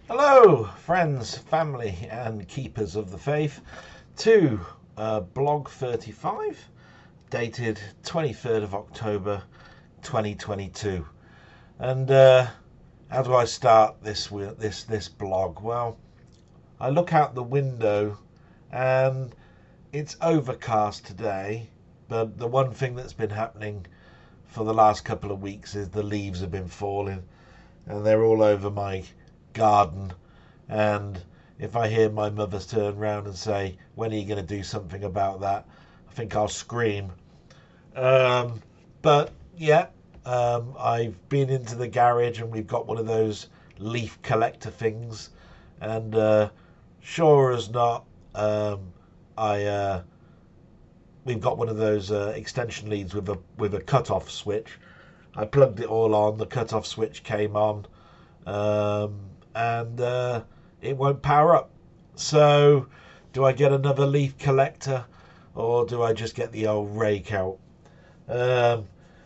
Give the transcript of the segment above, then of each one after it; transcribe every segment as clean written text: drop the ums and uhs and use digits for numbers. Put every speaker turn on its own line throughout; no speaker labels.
Hello, friends, family, and keepers of the faith, to Blog 35, dated 23rd of October 2022. And how do I start this blog? Well, I look out the window and it's overcast today, but the one thing that's been happening for the last couple of weeks is the leaves have been falling, and they're all over my garden. And if I hear my mother turn round and say, "When are you going to do something about that?" I think I'll scream. But yeah, I've been into the garage and we've got one of those leaf collector things, and sure as not, I we've got one of those extension leads with a cut-off switch. I plugged it all on. The cut-off switch came on, and it won't power up. So, do I get another leaf collector, or do I just get the old rake out?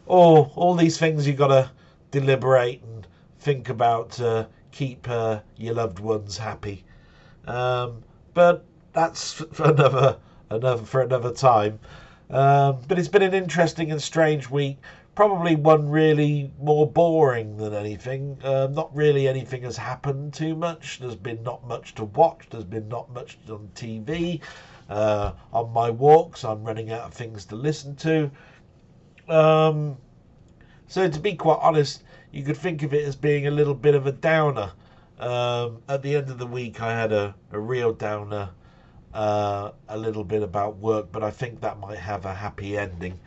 All these things you've got to deliberate and think about to keep your loved ones happy. But that's for another time. But it's been an interesting and strange week. Probably one really more boring than anything. Not really anything has happened too much. There's been not much to watch. There's been not much on TV. On my walks, I'm running out of things to listen to. So to be quite honest, you could think of it as being a little bit of a downer. At the end of the week, I had a real downer, a little bit about work, but I think that might have a happy ending.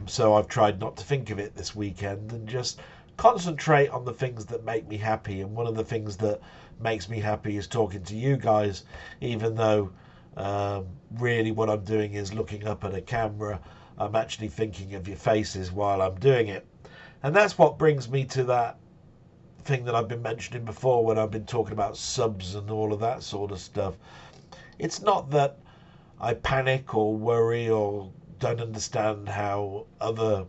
So I've tried not to think of it this weekend and just concentrate on the things that make me happy. And one of the things that makes me happy is talking to you guys, even though really what I'm doing is looking up at a camera. I'm actually thinking of your faces while I'm doing it. And that's what brings me to that thing that I've been mentioning before when I've been talking about subs and all of that sort of stuff. It's not that I panic or worry or don't understand how other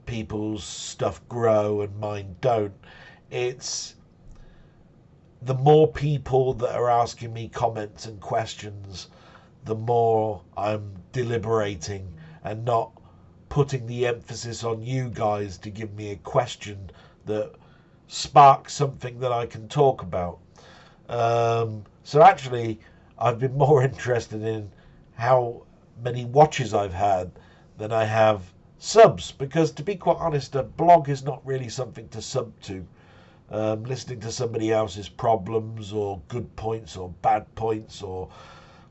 people's stuff grow and mine don't. It's the more people that are asking me comments and questions, the more I'm deliberating and not putting the emphasis on you guys to give me a question that sparks something that I can talk about. So actually, I've been more interested in how many watches I've had than I have subs, because to be quite honest, a blog is not really something to sub to. Listening to somebody else's problems or good points or bad points or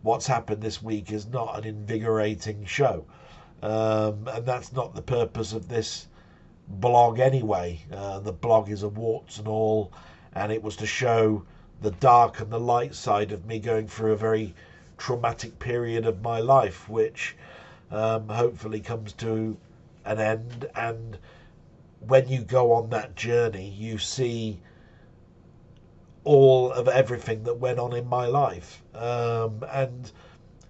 what's happened this week is not an invigorating show. And that's not the purpose of this blog anyway. The blog is a warts and all, and it was to show the dark and the light side of me going through a very traumatic period of my life, which hopefully comes to an end. And when you go on that journey, you see all of everything that went on in my life, and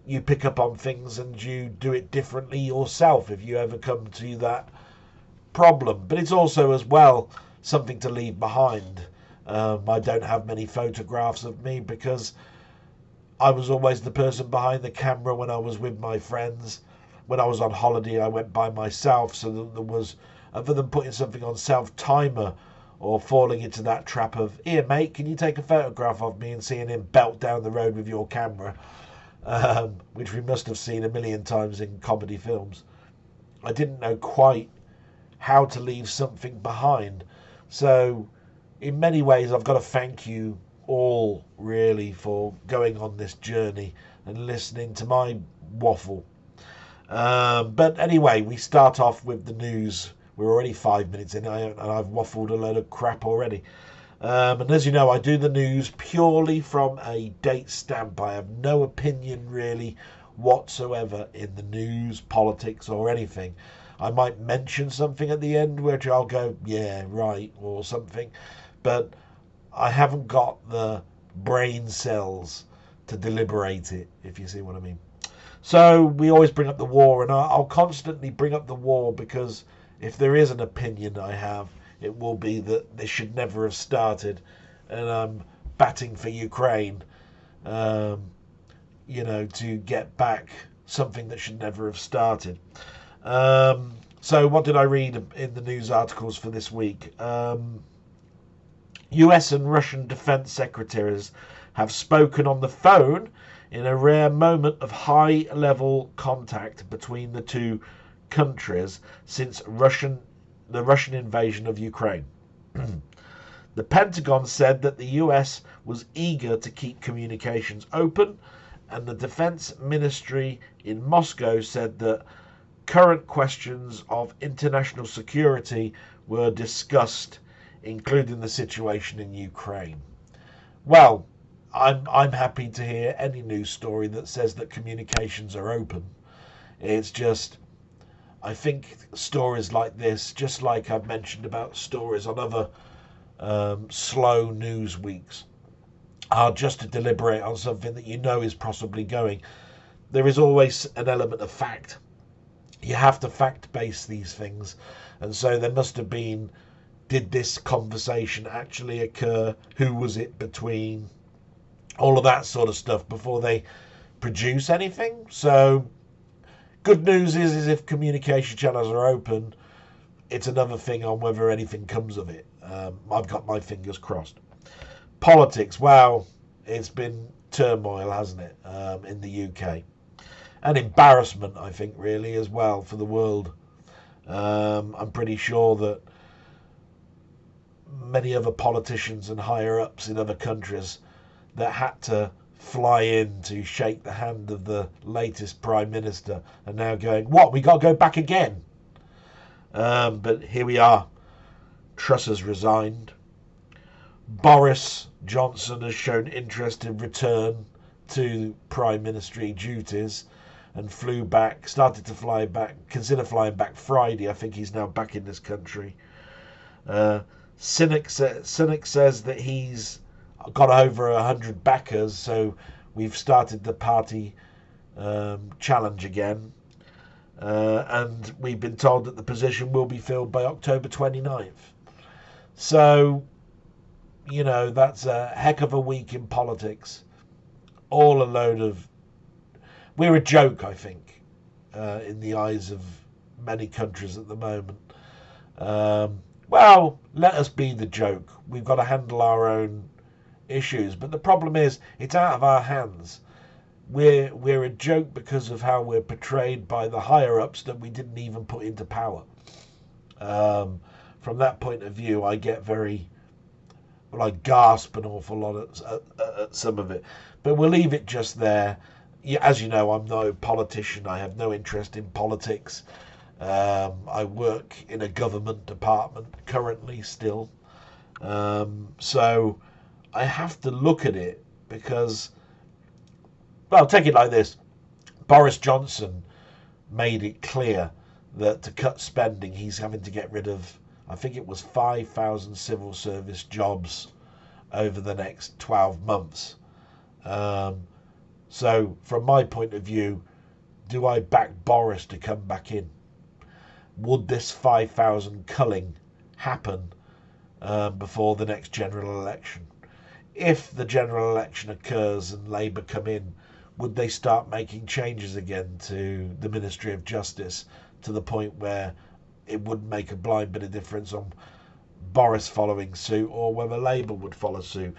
you pick up on things and you do it differently yourself if you ever come to that problem. But it's also as well something to leave behind. I don't have many photographs of me because I was always the person behind the camera when I was with my friends. When I was on holiday, I went by myself, so that there was, other than putting something on self-timer or falling into that trap of, "Here mate, can you take a photograph of me," and seeing him belt down the road with your camera, which we must have seen a million times in comedy films. I didn't know quite how to leave something behind. So in many ways, I've got to thank you all really for going on this journey and listening to my waffle. But anyway, we start off with the news. We're already 5 minutes in and I've waffled a load of crap already. And as you know, I do the news purely from a date stamp. I have no opinion really whatsoever in the news, politics or anything. I might mention something at the end which I'll go, yeah, right, or something. But I haven't got the brain cells to deliberate it, if you see what I mean. So we always bring up the war, and I'll constantly bring up the war, because if there is an opinion I have, it will be that this should never have started. and I'm batting for Ukraine, you know, to get back something that should never have started. So what did I read in the news articles for this week? US and Russian defense secretaries have spoken on the phone in a rare moment of high-level contact between the two countries since the Russian invasion of Ukraine. The Pentagon said that the US was eager to keep communications open, and the Defense Ministry in Moscow said that current questions of international security were discussed, including the situation in Ukraine. Well, I'm happy to hear any news story that says that communications are open. It's just, I think stories like this, just like I've mentioned about stories on other slow news weeks, are just to deliberate on something that you know is possibly going. There is always an element of fact. You have to fact base these things, and so there must have been, did this conversation actually occur, who was it between, all of that sort of stuff before they produce anything. So good news is if communication channels are open, it's another thing on whether anything comes of it. I've got my fingers crossed. Politics, wow, it's been turmoil, hasn't it, in the UK. And embarrassment, I think, really, as well, for the world. I'm pretty sure that many other politicians and higher-ups in other countries that had to fly in to shake the hand of the latest Prime Minister are now going, what, we got to go back again? But here we are. Truss has resigned. Boris Johnson has shown interest in return to Prime Ministry duties and started to fly back, consider flying back Friday. I think he's now back in this country. Cynic says that he's got over 100 backers, so we've started the party challenge again. And we've been told that the position will be filled by October 29th. So, you know, that's a heck of a week in politics. All a load of... We're a joke, I think, in the eyes of many countries at the moment. Well, let us be the joke. We've got to handle our own issues. But the problem is, it's out of our hands. We're a joke because of how we're portrayed by the higher-ups that we didn't even put into power. From that point of view, I get very... Well, I gasp an awful lot at some of it. But we'll leave it just there. Yeah, as you know, I'm no politician. I have no interest in politics. I work in a government department currently still. So I have to look at it because... Well, take it like this. Boris Johnson made it clear that to cut spending, he's having to get rid of, I think it was 5,000 civil service jobs over the next 12 months. So from my point of view, do I back Boris to come back in? Would this 5,000 culling happen before the next general election? If the general election occurs and Labour come in, would they start making changes again to the Ministry of Justice to the point where it wouldn't make a blind bit of difference on Boris following suit or whether Labour would follow suit?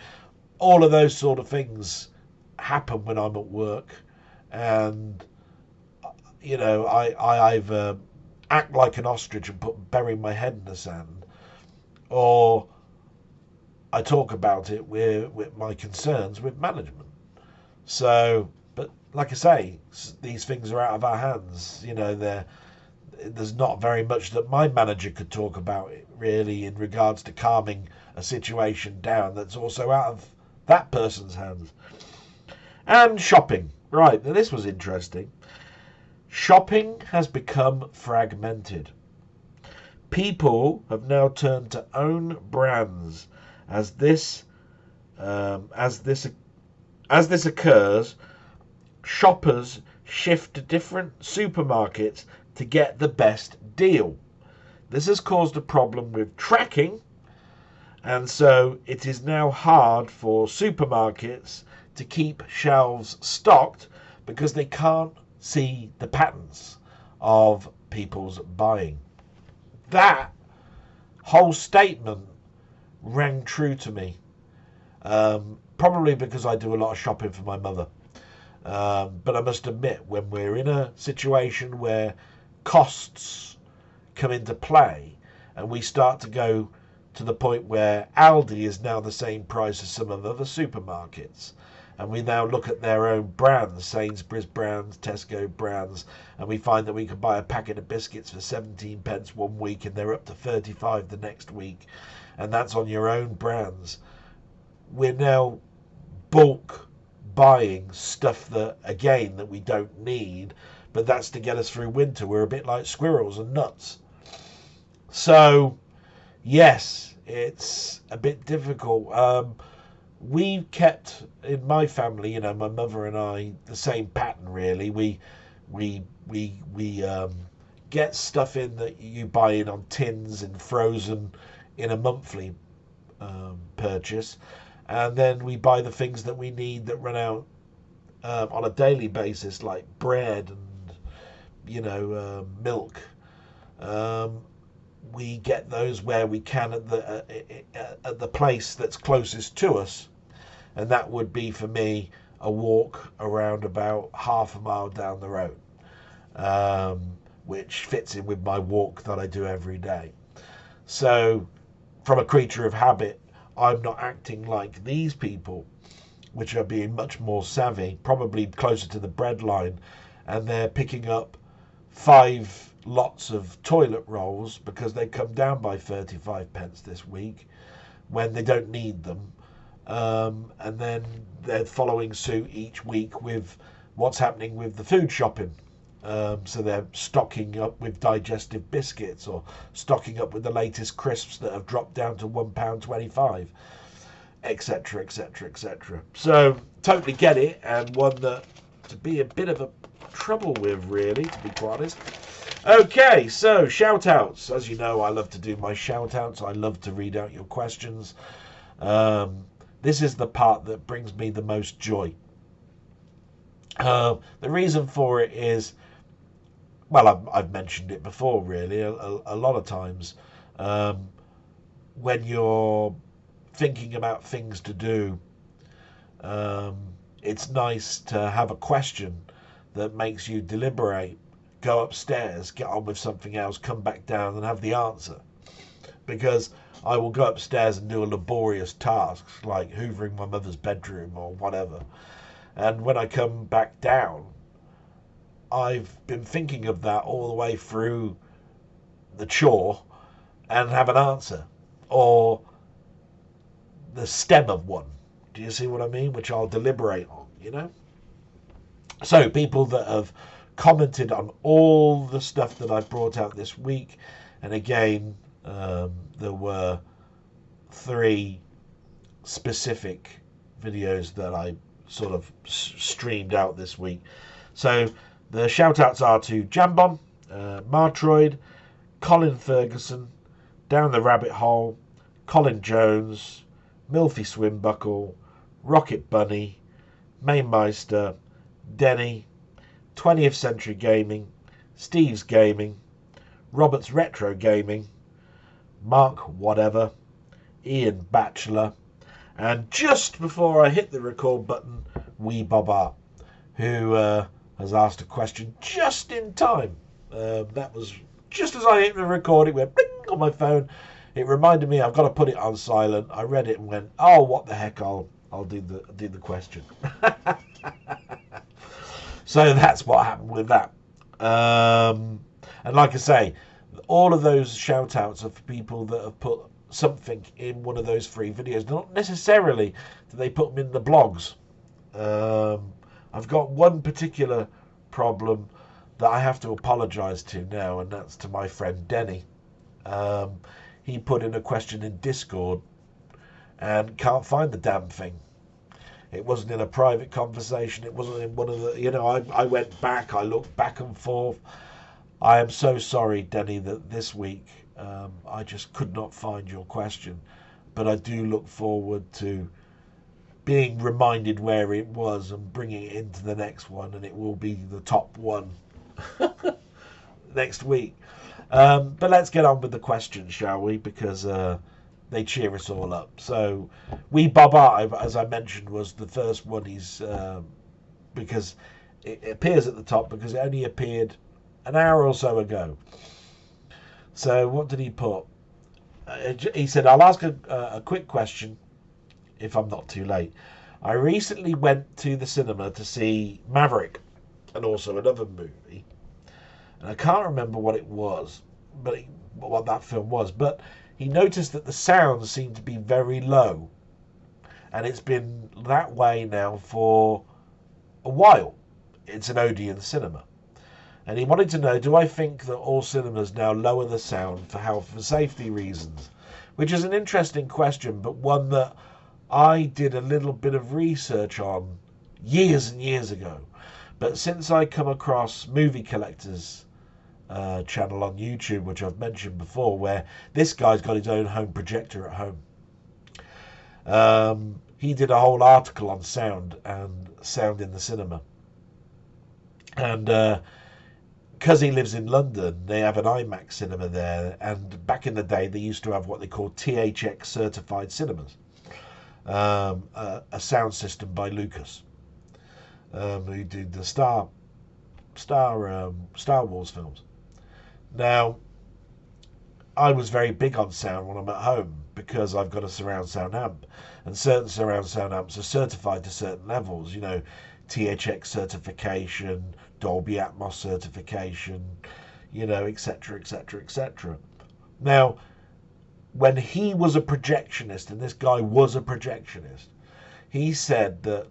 All of those sort of things happen when I'm at work, and you know, I either act like an ostrich and bury my head in the sand, or I talk about it with my concerns with management. So, but like I say, these things are out of our hands. You know, there's not very much that my manager could talk about really in regards to calming a situation down that's also out of that person's hands. And shopping. Right, now this was interesting. Shopping has become fragmented. People have now turned to own brands. As this occurs, shoppers shift to different supermarkets to get the best deal. This has caused a problem with tracking And so it is now hard for supermarkets to keep shelves stocked because they can't see the patterns of people's buying. That whole statement rang true to me. Probably because I do a lot of shopping for my mother. But I must admit, when we're in a situation where costs come into play and we start to go to the point where Aldi is now the same price as some of other supermarkets, and we now look at their own brands, Sainsbury's brands, Tesco brands, and we find that we can buy a packet of biscuits for 17 pence one week and they're up to 35 the next week, and that's on your own brands. We're now bulk buying stuff that, again, that we don't need, but that's to get us through winter. We're a bit like squirrels and nuts. So, yes, it's a bit difficult. We kept, in my family, my mother and I, the same pattern, really. We get stuff in that you buy in on tins and frozen in a monthly purchase. And then we buy the things that we need that run out on a daily basis, like bread and, milk. We get those where we can at the place that's closest to us. And that would be, for me, a walk around about half a mile down the road, which fits in with my walk that I do every day. So, from a creature of habit, I'm not acting like these people, which are being much more savvy, probably closer to the bread line, and they're picking up 5 lots of toilet rolls because they come down by 35 pence this week when they don't need them. And then they're following suit each week with what's happening with the food shopping. So they're stocking up with digestive biscuits or stocking up with the latest crisps that have dropped down to £1.25, etc., etc., etc. So totally get it, and one that to be a bit of a trouble with, really, to be quite honest. Okay, so shout outs. As you know, I love to do my shout outs. I love to read out your questions. This is the part that brings me the most joy. The reason for it is, well, I've mentioned it before, really, a lot of times. When you're thinking about things to do, it's nice to have a question that makes you deliberate, go upstairs, get on with something else, come back down and have the answer. Because I will go upstairs and do a laborious task like hoovering my mother's bedroom or whatever. And when I come back down, I've been thinking of that all the way through the chore and have an answer. Or the stem of one. Do you see what I mean? Which I'll deliberate on, So people that have commented on all the stuff that I brought out this week, and again, there were 3 specific videos that I sort of streamed out this week. So the shout outs are to Jambon, Martroid, Colin Ferguson, Down the Rabbit Hole, Colin Jones, Milfy Swimbuckle, Rocket Bunny, Mainmeister, Denny, 20th Century Gaming, Steve's Gaming, Robert's Retro Gaming, Mark Whatever, Ian Batchelor, and just before I hit the record button, Wee Bob Art, who has asked a question just in time. That was just as I hit the record, it went bling on my phone. It reminded me I've got to put it on silent. I read it and went, oh, what the heck, I'll do the question. So that's what happened with that. And like I say, all of those shout outs are for people that have put something in one of those 3 videos. Not necessarily do they put them in the blogs. I've got one particular problem that I have to apologise to now, and that's to my friend Denny. He put in a question in Discord and can't find the damn thing. It wasn't in a private conversation. It wasn't in one of the, I went back, I looked back and forth. I am so sorry, Denny, that this week I just could not find your question. but I do look forward to being reminded where it was and bringing it into the next one, and it will be the top one next week. But let's get on with the questions, shall we? Because they cheer us all up. So, We Bob I, as I mentioned, was the first one. He's because it appears at the top because it only appeared an hour or so ago. So what did he put? He said, I'll ask a quick question if I'm not too late. I recently went to the cinema to see Maverick and also another movie. And I can't remember what it was, but what that film was. But he noticed that the sound seemed to be very low. And it's been that way now for a while. It's an Odeon cinema. And he wanted to know, do I think that all cinemas now lower the sound for health and safety reasons? Which is an interesting question, but one that I did a little bit of research on years and years ago. But since I come across Movie Collector's channel on YouTube, which I've mentioned before, where this guy's got his own home projector at home. He did a whole article on sound and sound in the cinema. And because he lives in London, they have an IMAX cinema there. And back in the day, they used to have what they call THX certified cinemas. A sound system by Lucas, who did the Star Wars films. Now, I was very big on sound when I'm at home because I've got a surround sound amp, and certain surround sound amps are certified to certain levels. You know, THX certification, Dolby Atmos certification, you know, etc., etc., etc. Now, when he was a projectionist, and this guy was a projectionist, he said that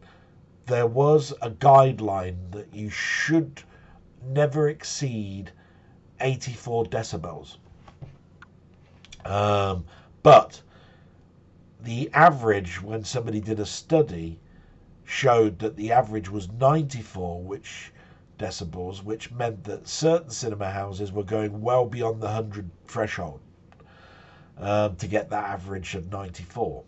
there was a guideline that you should never exceed 84 decibels. But the average, when somebody did a study, showed that the average was 94 decibels, which meant that certain cinema houses were going well beyond the 100 threshold to get that average of 94.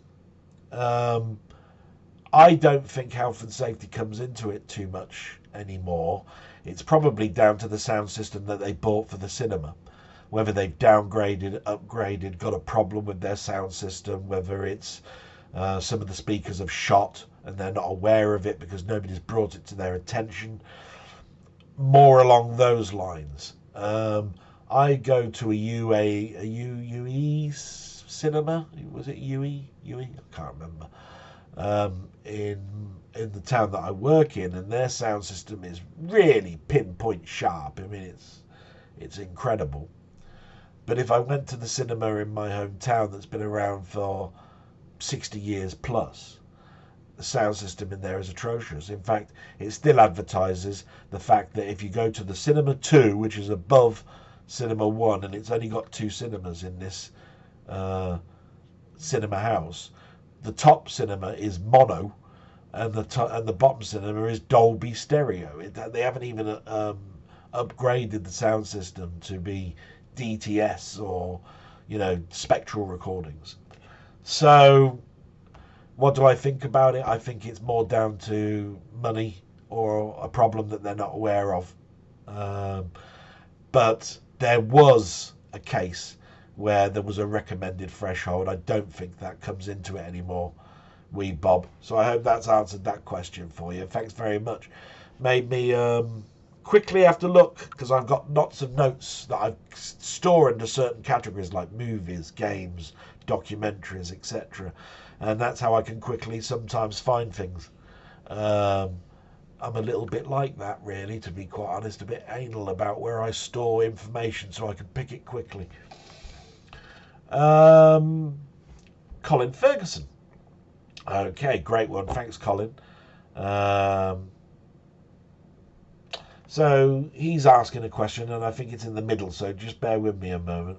I don't think health and safety comes into it too much anymore. It's probably down to the sound system that they bought for the cinema. Whether they've downgraded, upgraded, got a problem with their sound system, whether it's some of the speakers have shot and they're not aware of it because nobody's brought it to their attention. More along those lines. I go to a UE cinema. Was it UE? I can't remember. In the town that I work in, and their sound system is really pinpoint sharp. I mean, it's incredible. But if I went to the cinema in my hometown that's been around for 60 years plus, the sound system in there is atrocious. In fact, it still advertises the fact that if you go to the Cinema 2, which is above Cinema 1, and it's only got 2 cinemas in this cinema house, the top cinema is mono, and the bottom cinema is Dolby stereo. They haven't even upgraded the sound system to be DTS or, you know, spectral recordings. So what do I think about it? I think it's more down to money or a problem that they're not aware of. But there was a case where there was a recommended threshold. I don't think that comes into it anymore, wee Bob. So I hope that's answered that question for you. Thanks very much. Made me quickly have to look, because I've got lots of notes that I store into certain categories like movies, games, documentaries, etc. And that's how I can quickly sometimes find things. I'm a little bit like that, really, to be quite honest, a bit anal about where I store information so I can pick it quickly. Colin Ferguson. Okay, great one. Thanks, Colin. So he's asking a question, and I think it's in the middle, so just bear with me a moment.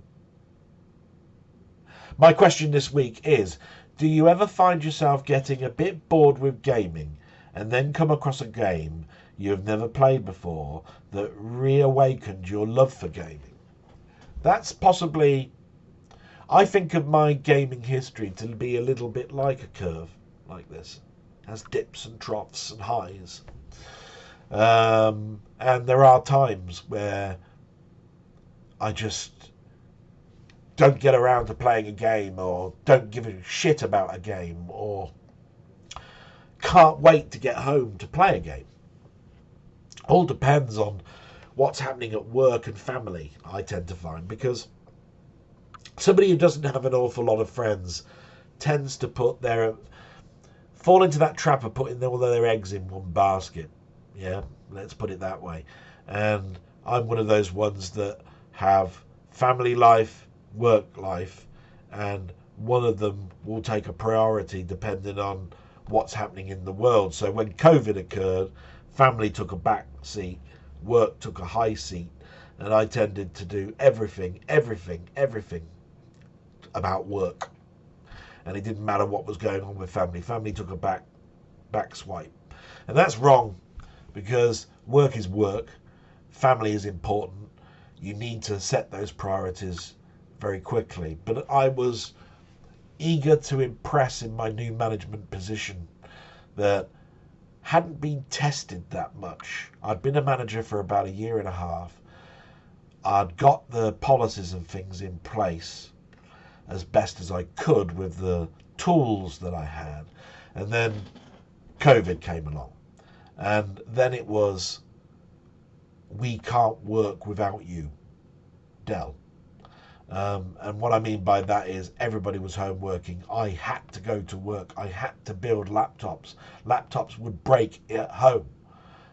My question this week is, do you ever find yourself getting a bit bored with gaming and then come across a game you have never played before that reawakened your love for gaming? That's possibly... I think of my gaming history to be a little bit like a curve, like this. It has dips and troughs and highs. And there are times where I just don't get around to playing a game, or don't give a shit about a game, or can't wait to get home to play a game. All depends on what's happening at work and family, I tend to find, because somebody who doesn't have an awful lot of friends tends to fall into that trap of putting all their eggs in one basket. Yeah, let's put it that way. And I'm one of those ones that have family life, work life, and one of them will take a priority depending on what's happening in the world. So when COVID occurred, family took a back seat, work took a high seat, and I tended to do everything about work. And it didn't matter what was going on with family. Family took a back swipe. And that's wrong, because work is work, family is important. You need to set those priorities very quickly. But I was eager to impress in my new management position that hadn't been tested that much. I'd been a manager for about a year and a half. I'd got the policies and things in place as best as I could with the tools that I had. And then COVID came along. And then it was, we can't work without you, Dell. And what I mean by that is everybody was home working. I had to go to work. I had to build laptops. Laptops would break at home,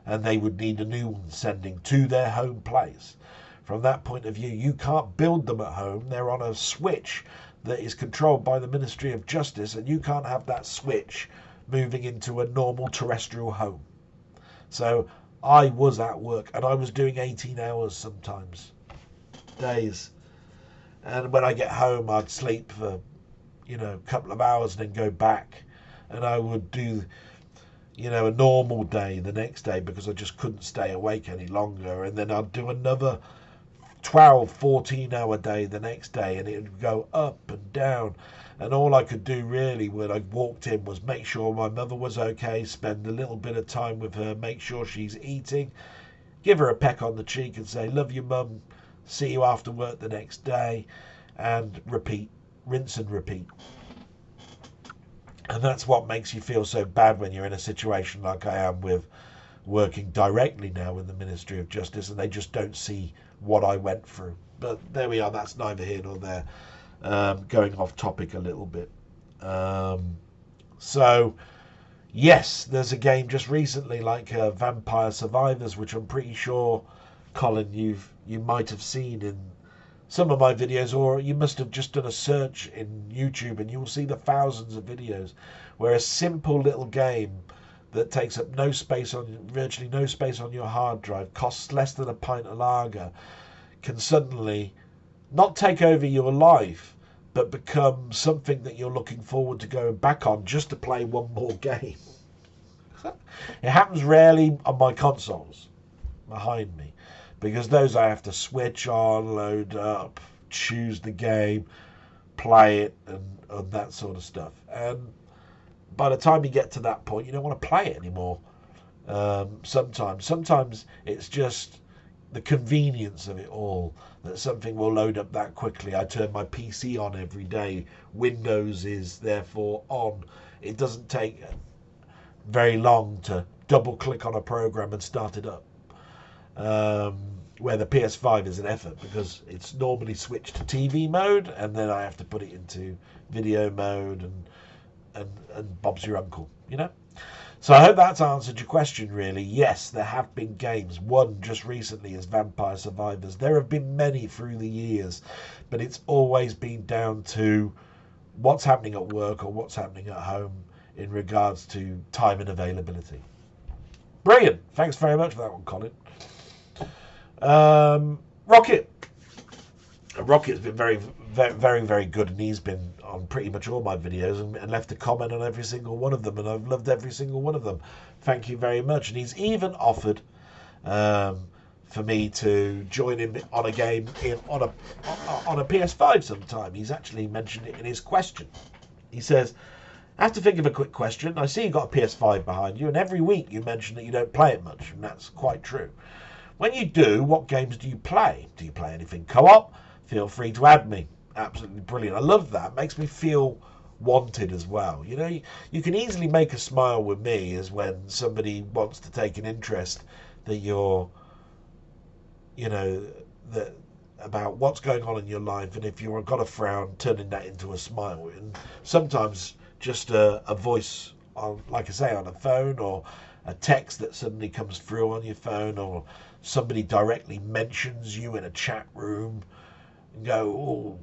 and they would need a new one sending to their home place. From that point of view, you can't build them at home. They're on a switch that is controlled by the Ministry of Justice, and you can't have that switch moving into a normal terrestrial home. So I was at work, and I was doing 18 hours sometimes, days. And when I get home, I'd sleep for, a couple of hours and then go back. And I would do, a normal day the next day because I just couldn't stay awake any longer. And then I'd do another 12, 14-hour day the next day, and it would go up and down. And all I could do really when I walked in was make sure my mother was okay, spend a little bit of time with her, make sure she's eating, give her a peck on the cheek and say, love you, mum, see you after work the next day, and repeat, rinse and repeat. And that's what makes you feel so bad when you're in a situation like I am with working directly now with the Ministry of Justice, and they just don't see what I went through. But there we are, that's neither here nor there. Going off topic a little bit. So, yes, there's a game just recently like Vampire Survivors, which I'm pretty sure, Colin, you might have seen in some of my videos, or you must have just done a search in YouTube and you will see the thousands of videos where a simple little game that takes up virtually no space on your hard drive, costs less than a pint of lager, can suddenly not take over your life, but become something that you're looking forward to going back on just to play one more game. It happens rarely on my consoles behind me, because those I have to switch on, load up, choose the game, play it, and that sort of stuff. And by the time you get to that point, you don't want to play it anymore. Sometimes it's just the convenience of it all, that something will load up that quickly. I turn my PC on every day. Windows is therefore on. It doesn't take very long to double click on a program and start it up. Where the PS5 is an effort, because it's normally switched to TV mode, and then I have to put it into video mode, and Bob's your uncle, So I hope that's answered your question, really. Yes, there have been games. One just recently is Vampire Survivors. There have been many through the years, but it's always been down to what's happening at work or what's happening at home in regards to time and availability. Brilliant. Thanks very much for that one, Colin. Rocket's been very, very, very good, and he's been on pretty much all my videos and left a comment on every single one of them, and I've loved every single one of them. Thank you very much. And he's even offered for me to join him on a game on a PS5 sometime. He's actually mentioned it in his question. He says, I have to think of a quick question. I see you've got a PS5 behind you, and every week you mention that you don't play it much, and that's quite true. When you do, what games do you play? Do you play anything co-op? Feel free to add me. Absolutely brilliant. I love that. It makes me feel wanted as well. You know, you can easily make a smile with me as when somebody wants to take an interest that you're, you know, that about what's going on in your life, and if you've got a frown, turning that into a smile. And sometimes just a voice on, like I say, on a phone, or a text that suddenly comes through on your phone, or somebody directly mentions you in a chat room and go, oh,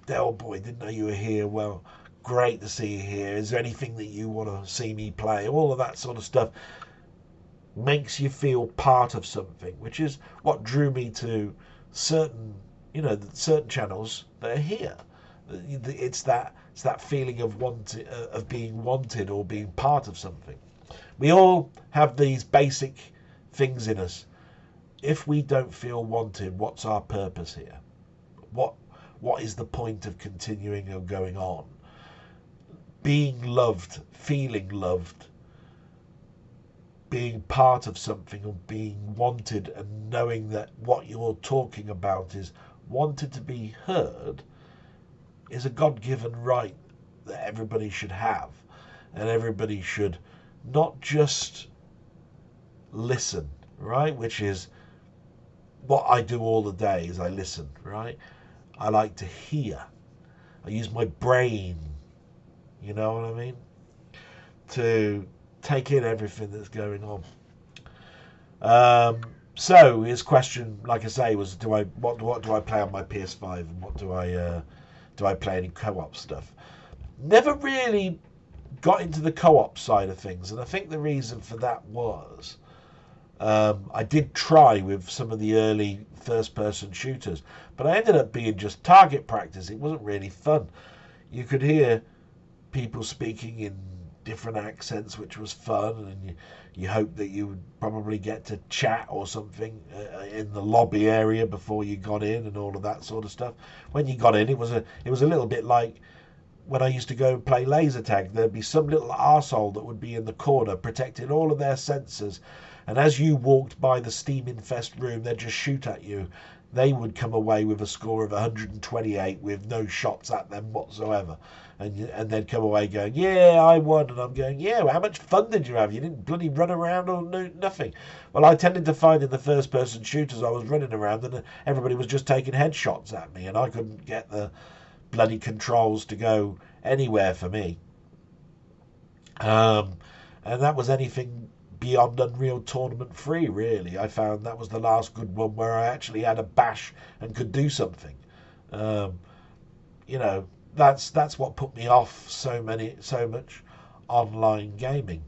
Del boy, didn't know you were here. Well, great to see you here. Is there anything that you want to see me play? All of that sort of stuff makes you feel part of something, which is what drew me to certain, certain channels that are here. It's that feeling of of being wanted or being part of something. We all have these basic things in us. If we don't feel wanted, what's our purpose here? What is the point of continuing or going on? Being loved, feeling loved, being part of something, or being wanted, and knowing that what you're talking about is wanted to be heard, is a God-given right that everybody should have. And everybody should not just listen, right? Which is what I do all the day, is I listen, right? I like to hear. I use my brain, you know what I mean? To take in everything that's going on. So his question, like I say, was what do I play on my PS5, and what do I play any co-op stuff? Never really got into the co-op side of things, and I think the reason for that was I did try with some of the early first-person shooters, but I ended up being just target practice. It wasn't really fun. You could hear people speaking in different accents, which was fun, and you hope that you would probably get to chat or something in the lobby area before you got in, and all of that sort of stuff. When you got in, it was a little bit like when I used to go and play laser tag. There'd be some little arsehole that would be in the corner protecting all of their sensors, and as you walked by the steam infest room, they'd just shoot at you. They would come away with a score of 128 with no shots at them whatsoever. And they'd come away going, yeah, I won. And I'm going, yeah, well, how much fun did you have? You didn't bloody run around or nothing. Well, I tended to find in the first-person shooters I was running around and everybody was just taking headshots at me, and I couldn't get the bloody controls to go anywhere for me. And that was anything beyond Unreal Tournament 3, really. I found that was the last good one where I actually had a bash and could do something. That's what put me off so much online gaming.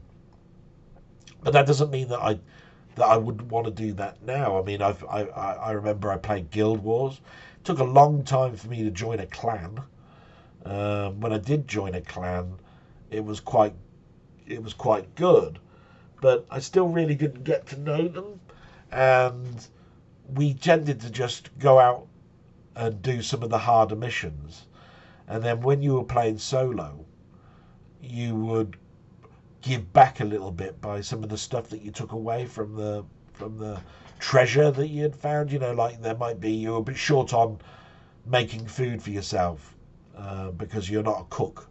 But that doesn't mean that I wouldn't want to do that now. I mean, I remember I played Guild Wars. It took a long time for me to join a clan. When I did join a clan, it was quite good, but I still really didn't get to know them, and we tended to just go out and do some of the harder missions. And then when you were playing solo, you would give back a little bit by some of the stuff that you took away from the treasure that you had found. Like there might be, you were a bit short on making food for yourself because you're not a cook,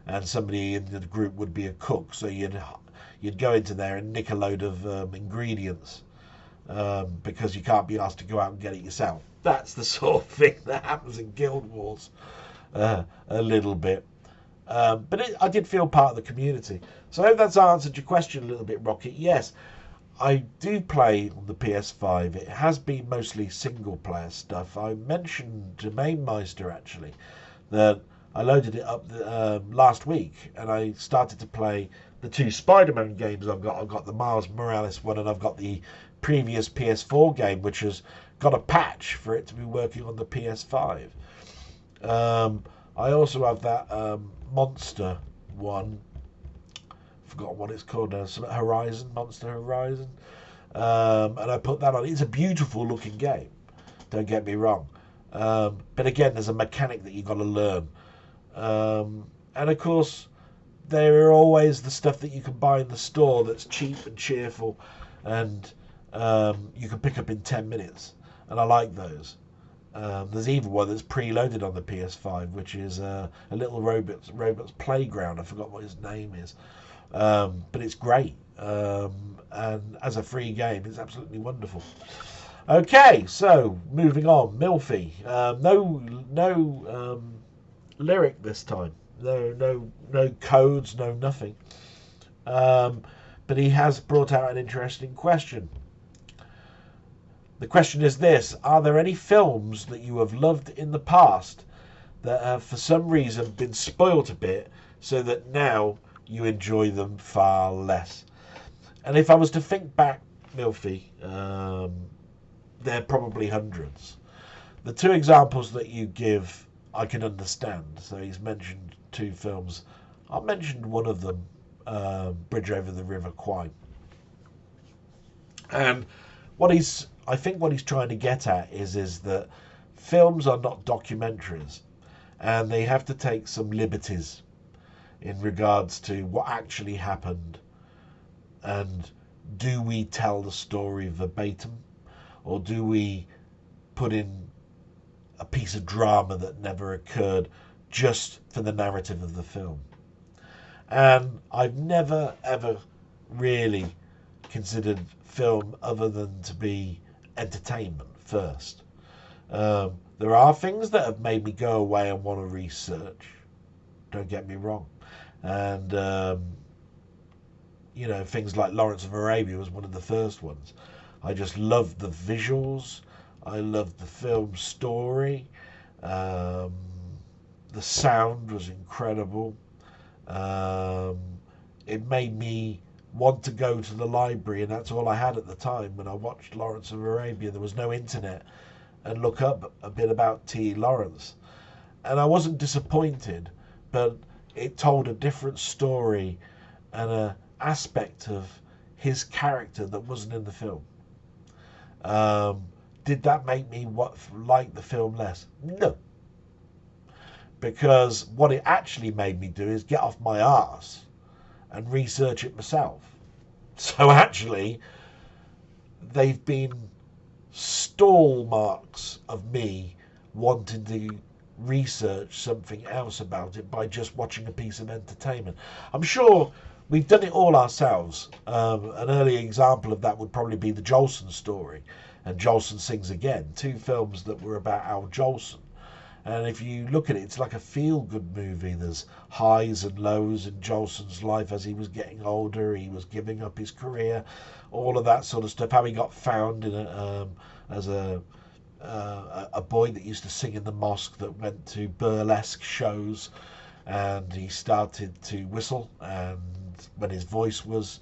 and somebody in the group would be a cook, so you'd go into there and nick a load of ingredients because you can't be asked to go out and get it yourself. That's the sort of thing that happens in Guild Wars. A little bit, but I did feel part of the community. So I hope that's answered your question a little bit, Rocket. Yes, I do play on the PS5. It has been mostly single player stuff. I mentioned to Mainmeister actually that I loaded it up last week, and I started to play the two Spider-Man games I've got. I've got the Miles Morales one, and I've got the previous PS4 game, which has got a patch for it to be working on the PS5. I also have that monster one. Forgot what it's called now. Monster Horizon. and I put that on. It's a beautiful looking game, don't get me wrong, but again, there's a mechanic that you've got to learn, and of course there are always the stuff that you can buy in the store that's cheap and cheerful, and you can pick up in 10 minutes, and I like those. There's even one that's preloaded on the PS5, which is a little robots playground. I forgot what his name is, but it's great. And as a free game, it's absolutely wonderful. Okay, so moving on, Milfy. No lyric this time. No codes, no nothing. But he has brought out an interesting question. The question is this: are there any films that you have loved in the past that have for some reason been spoilt a bit so that now you enjoy them far less? And if I was to think back, Milfy, there are probably hundreds. The two examples that you give, I can understand. So he's mentioned two films. I mentioned one of them, Bridge Over the River Kwai. And I think what he's trying to get at is that films are not documentaries, and they have to take some liberties in regards to what actually happened, and do we tell the story verbatim, or do we put in a piece of drama that never occurred just for the narrative of the film. And I've never ever really considered film other than to be entertainment first. There are things that have made me go away and want to research, don't get me wrong, and things like Lawrence of Arabia was one of the first ones. I just loved the visuals, I loved the film story, the sound was incredible. It made me want to go to the library, and that's all I had at the time when I watched Lawrence of Arabia. There was no internet, and look up a bit about T. Lawrence, and I wasn't disappointed, but it told a different story and an aspect of his character that wasn't in the film. Did that make me like the film less? No, because what it actually made me do is get off my arse and research it myself. So actually, they've been stall marks of me wanting to research something else about it by just watching a piece of entertainment. I'm sure we've done it all ourselves. An early example of that would probably be the Jolson story and Jolson Sings Again, two films that were about Al Jolson. And if you look at it, it's like a feel-good movie. There's highs and lows in Jolson's life as he was getting older. He was giving up his career, all of that sort of stuff. How he got found in as a boy that used to sing in the mosque that went to burlesque shows, and he started to whistle, and when his voice was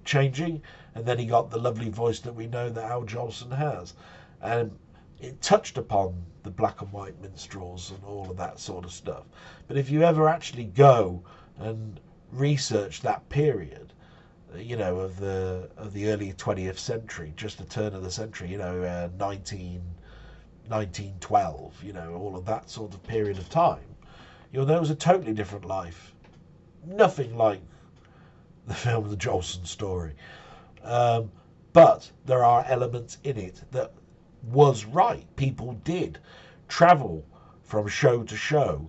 changing, and then he got the lovely voice that we know that Al Jolson has, and it touched upon the black and white minstrels and all of that sort of stuff. But if you ever actually go and research that period, of the early 20th century, just the turn of the century, 1912, all of that sort of period of time, you'll know it was a totally different life. Nothing like the film The Jolson Story. But there are elements in it that was right. People did travel from show to show,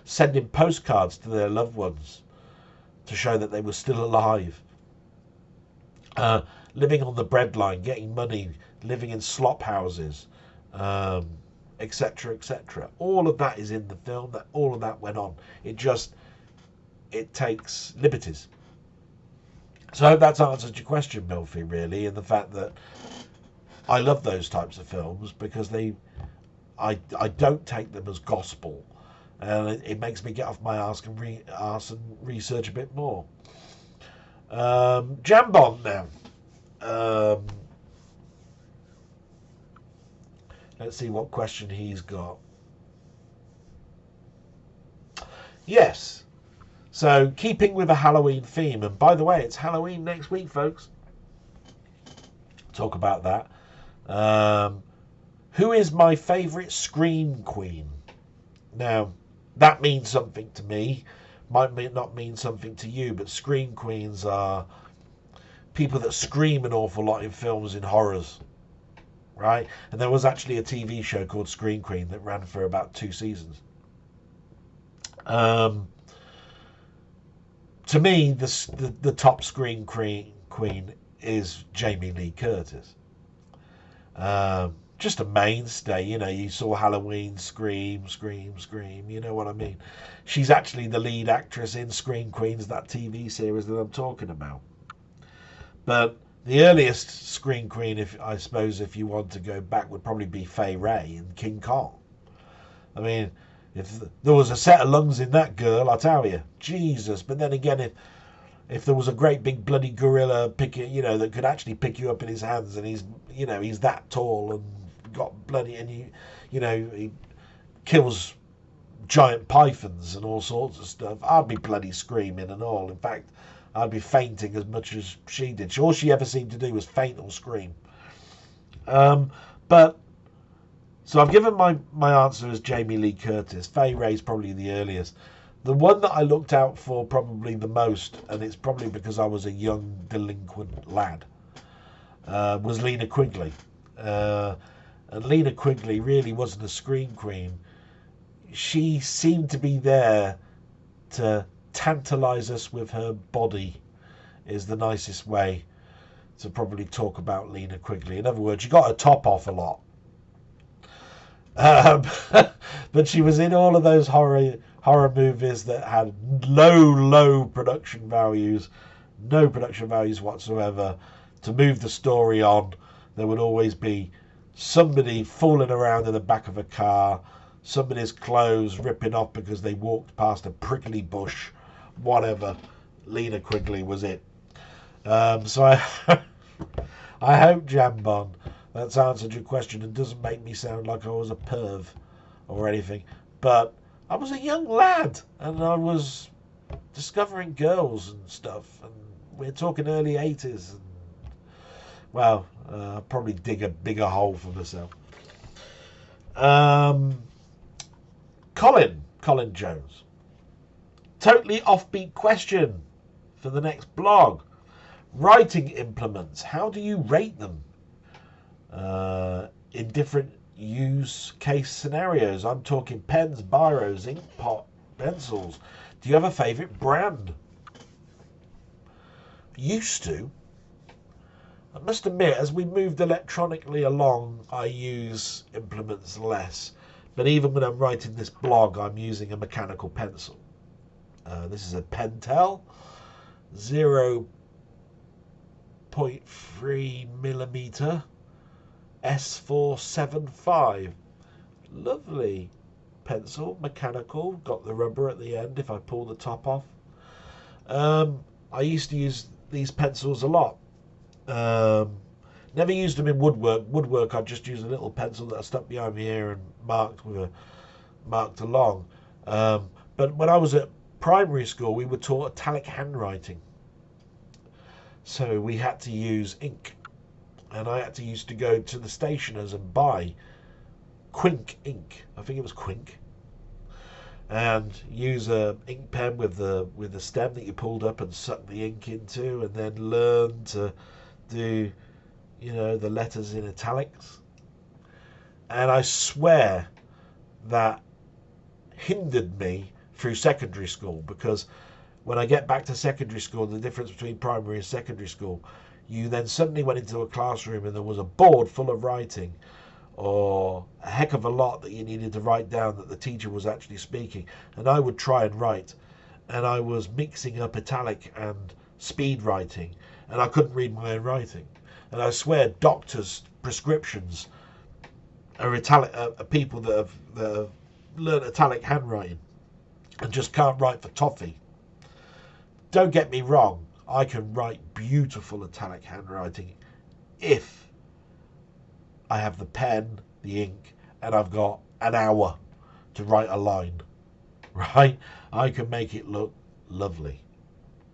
sending postcards to their loved ones to show that they were still alive, living on the breadline, getting money, living in slop houses, etc., etc. All of that is in the film. That all of that went on. It takes liberties. So I hope that's answered your question, Milfy, really, and the fact that I love those types of films because I don't take them as gospel, and it makes me get off my arse and research a bit more. Jambon now. Let's see what question he's got. Yes. So keeping with a Halloween theme, and by the way, it's Halloween next week, folks. Talk about that. Who is my favourite scream queen? Now, that means something to me. Might not mean something to you, but scream queens are people that scream an awful lot in films, in horrors, right? And there was actually a TV show called Scream Queen that ran for about 2 seasons. To me, the top scream queen is Jamie Lee Curtis. Just a mainstay, you saw Halloween, Scream, you know what I mean? She's actually the lead actress in Scream Queens, that TV series that I'm talking about. But the earliest Scream Queen, if you want to go back, would probably be Fay Wray in King Kong. I mean, if there was a set of lungs in that girl, I tell you, Jesus. But then again, if there was a great big bloody gorilla that could actually pick you up in his hands, and he's that tall and got bloody, and he kills giant pythons and all sorts of stuff, I'd be bloody screaming and all. In fact, I'd be fainting as much as she did. All she ever seemed to do was faint or scream. But so I've given my answer as Jamie Lee Curtis. Fay Wray's probably the earliest. The one that I looked out for probably the most, and it's probably because I was a young delinquent lad, was Lena Quigley. And Lena Quigley really wasn't a scream queen. She seemed to be there to tantalize us with her body, is the nicest way to probably talk about Lena Quigley. In other words, she got her top off a lot. But she was in all of those horror movies that had low production values, no production values whatsoever. To move the story on, there would always be somebody fooling around in the back of a car, somebody's clothes ripping off because they walked past a prickly bush, whatever. Lena Quigley was it. So I hope, Jambon, that's answered your question and doesn't make me sound like I was a perv or anything. But I was a young lad and I was discovering girls and stuff. And we're talking early 80s. And, well, I'll probably dig a bigger hole for myself. Colin Jones. Totally offbeat question for the next blog. Writing implements, how do you rate them in different use case scenarios? I'm talking pens, biros, ink pot, pencils. Do you have a favourite brand? Used to. I must admit, as we moved electronically along, I use implements less. But even when I'm writing this blog, I'm using a mechanical pencil. This is a Pentel 0.3 millimeter S475. Lovely pencil, mechanical, got the rubber at the end if I pull the top off. I used to use these pencils a lot. Never used them in woodwork. I just used a little pencil that I stuck behind my ear and marked along. But when I was at primary school, we were taught italic handwriting, so we had to use ink, and I had to used to go to the stationers and buy Quink ink. I think it was Quink, and use a ink pen with the stem that you pulled up and sucked the ink into, and then learn to do the letters in italics. And I swear that hindered me through secondary school, because when I get back to secondary school, the difference between primary and secondary school, you then suddenly went into a classroom and there was a board full of writing, or a heck of a lot that you needed to write down that the teacher was actually speaking, and I would try and write, and I was mixing up italic and speed writing, and I couldn't read my own writing. And I swear doctors' prescriptions are italic, people that have learned italic handwriting and just can't write for toffee. Don't get me wrong, I can write beautiful italic handwriting if I have the pen, the ink, and I've got an hour to write a line, right? I can make it look lovely,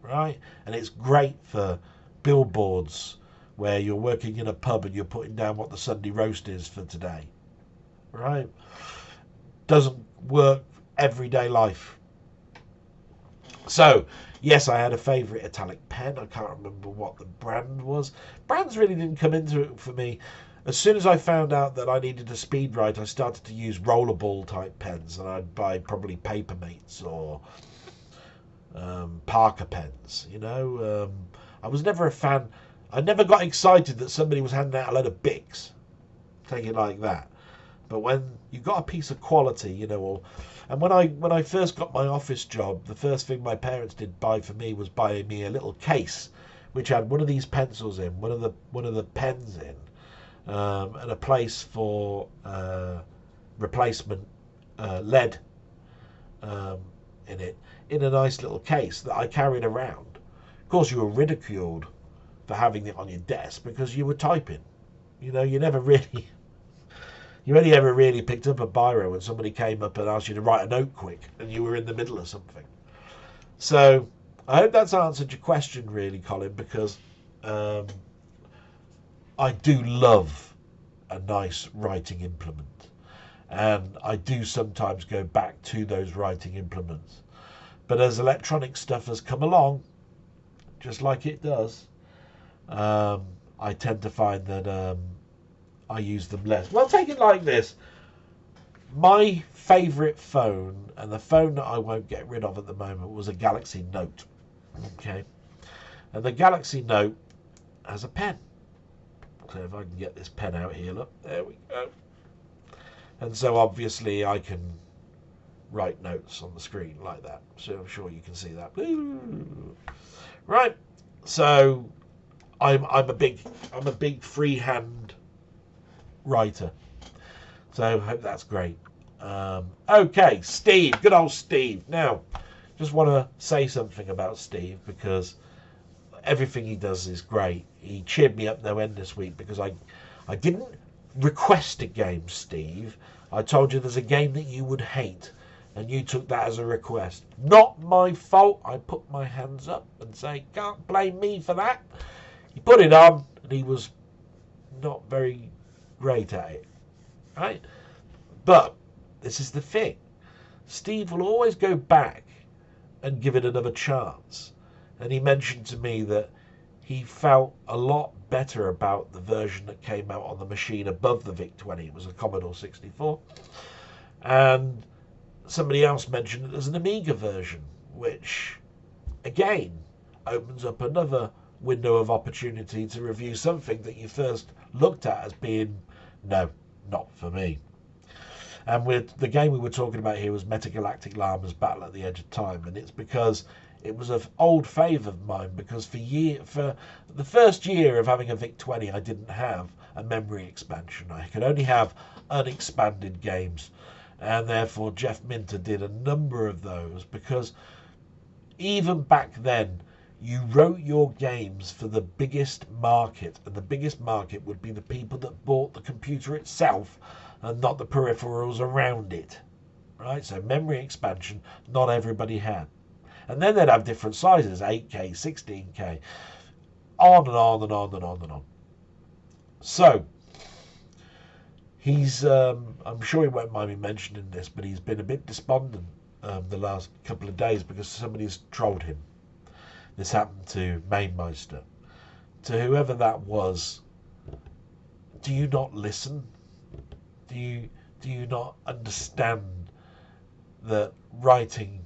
right? And it's great for billboards where you're working in a pub and you're putting down what the Sunday roast is for today, right? Doesn't work everyday life. So, yes, I had a favourite italic pen. I can't remember what the brand was. Brands really didn't come into it for me. As soon as I found out that I needed a speed write, I started to use rollerball type pens, and I'd buy probably Papermates or Parker pens. I was never a fan. I never got excited that somebody was handing out a load of Bics. Take it like that. But when you got a piece of quality, and when I first got my office job, the first thing my parents did buy for me was buying me a little case, which had one of these pencils in, one of the pens in, and a place for replacement lead in it, in a nice little case that I carried around. Of course, you were ridiculed for having it on your desk because you were typing. You never really. You only ever really picked up a biro when somebody came up and asked you to write a note quick and you were in the middle of something. So I hope that's answered your question really, Colin, because I do love a nice writing implement. And I do sometimes go back to those writing implements. But as electronic stuff has come along, just like it does, I tend to find that I use them less. Well, take it like this. My favourite phone, and the phone that I won't get rid of at the moment, was a Galaxy Note. Okay. And the Galaxy Note has a pen. So if I can get this pen out here, look, there we go. And so obviously I can write notes on the screen like that. So I'm sure you can see that. Right. So I'm a big freehand writer. So I hope that's great. Okay, Steve, good old Steve. Now, just want to say something about Steve because everything he does is great. He cheered me up no end this week because I didn't request a game, Steve. I told you there's a game that you would hate, and you took that as a request. Not my fault. I put my hands up and say, can't blame me for that. He put it on, and he was not very great at it, right? But this is the thing. Steve will always go back and give it another chance. And he mentioned to me that he felt a lot better about the version that came out on the machine above the VIC-20. It was a Commodore 64. And somebody else mentioned that there's an Amiga version, which, again, opens up another window of opportunity to review something that you first looked at as being, no, not for me. And the game we were talking about here was Metagalactic Llama's Battle at the Edge of Time, and it's because it was an old fave of mine, because for the first year of having a VIC-20, I didn't have a memory expansion. I could only have unexpanded games, and therefore Jeff Minter did a number of those, because even back then, you wrote your games for the biggest market, and the biggest market would be the people that bought the computer itself and not the peripherals around it. Right? So memory expansion, not everybody had. And then they'd have different sizes, 8K, 16K, on and on and on and on and on. So, he's, I'm sure he won't mind me mentioning this, but he's been a bit despondent the last couple of days because somebody's trolled him. This happened to Mainmeister. To whoever that was, do you not listen? Do you not understand that writing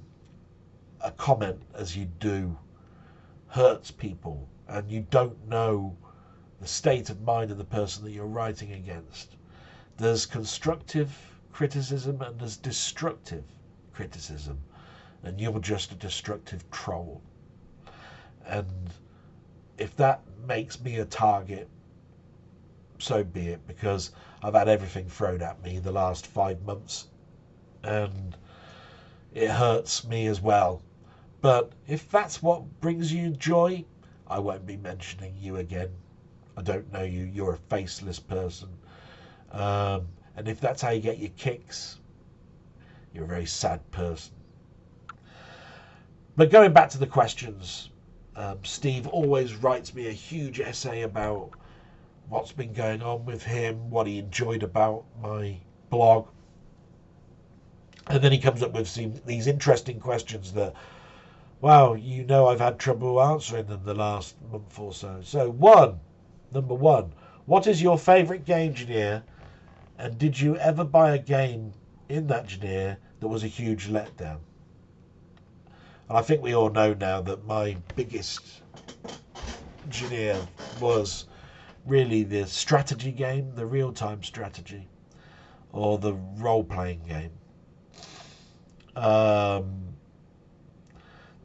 a comment as you do hurts people, and you don't know the state of mind of the person that you're writing against? There's constructive criticism and there's destructive criticism, and you're just a destructive troll. And if that makes me a target, so be it, because I've had everything thrown at me the last 5 months, and it hurts me as well. But if that's what brings you joy, I won't be mentioning you again. I don't know you. You're a faceless person. And if that's how you get your kicks, you're a very sad person. But going back to the questions, Steve always writes me a huge essay about what's been going on with him, what he enjoyed about my blog. And then he comes up with these interesting questions that, wow, I've had trouble answering them the last month or so. So, number one, what is your favourite game genre? And did you ever buy a game in that genre that was a huge letdown? And I think we all know now that my biggest genre was really the strategy game, the real-time strategy, or the role-playing game.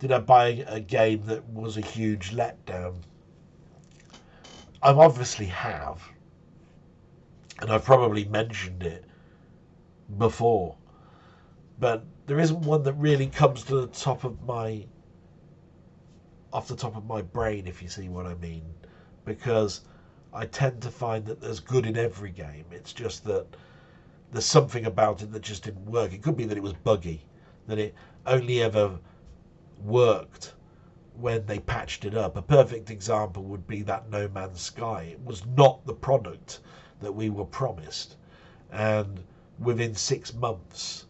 Did I buy a game that was a huge letdown? I obviously have. And I've probably mentioned it before. But there isn't one that really comes to the top of off the top of my brain, if you see what I mean. Because I tend to find that there's good in every game. It's just that there's something about it that just didn't work. It could be that it was buggy, that it only ever worked when they patched it up. A perfect example would be that No Man's Sky. It was not the product that we were promised, and within 6 months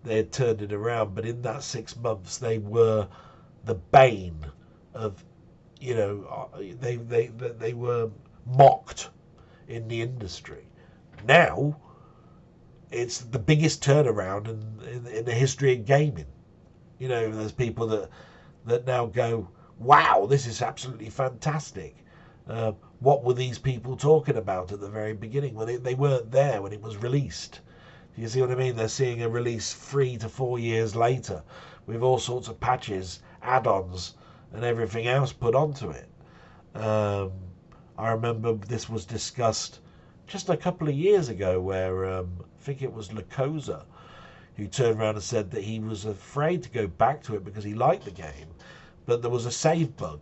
they had turned it around. But in that 6 months they were the bane of, they were mocked in the industry. Now it's the biggest turnaround in the history of gaming. There's people that now go, wow, this is absolutely fantastic. What were these people talking about at the very beginning? Well, they weren't there when it was released. Do you see what I mean? They're seeing a release 3 to 4 years later with all sorts of patches, add-ons, and everything else put onto it. I remember this was discussed just a couple of years ago where I think it was Lacosa who turned around and said that he was afraid to go back to it because he liked the game, but there was a save bug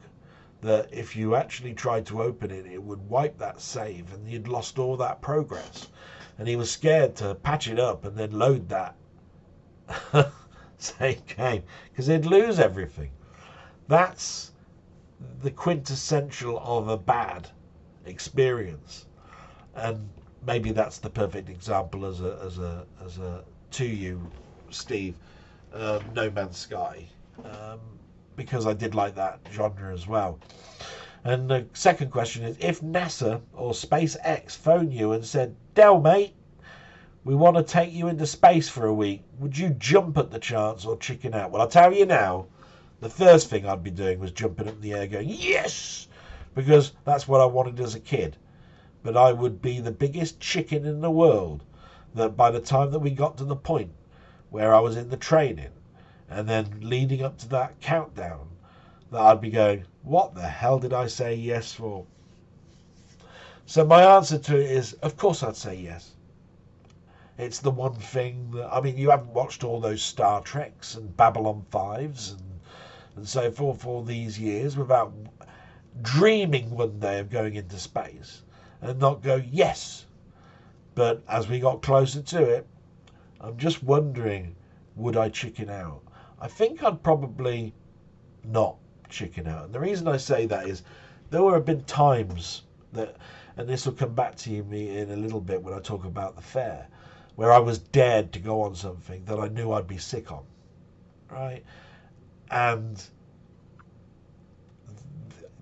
that if you actually tried to open it, it would wipe that save and you'd lost all that progress. And he was scared to patch it up and then load that same game because he'd lose everything. That's the quintessential of a bad experience. And maybe that's the perfect example as a to you, Steve, No Man's Sky, because I did like that genre as well. And the second question is, if NASA or SpaceX phoned you and said, Del, mate, we want to take you into space for a week, would you jump at the chance or chicken out? Well, I'll tell you now, the first thing I'd be doing was jumping up in the air going, yes, because that's what I wanted as a kid. But I would be the biggest chicken in the world that by the time that we got to the point where I was in the training and then leading up to that countdown, that I'd be going, what the hell did I say yes for? So my answer to it is, of course I'd say yes. It's the one thing that, you haven't watched all those Star Treks and Babylon 5s and so forth for all these years without dreaming one day of going into space and not go, yes. But as we got closer to it, I'm just wondering, would I chicken out? I think I'd probably not chicken out. And the reason I say that is there have been times that, and this will come back to me in a little bit when I talk about the fair, where I was dared to go on something that I knew I'd be sick on, right? And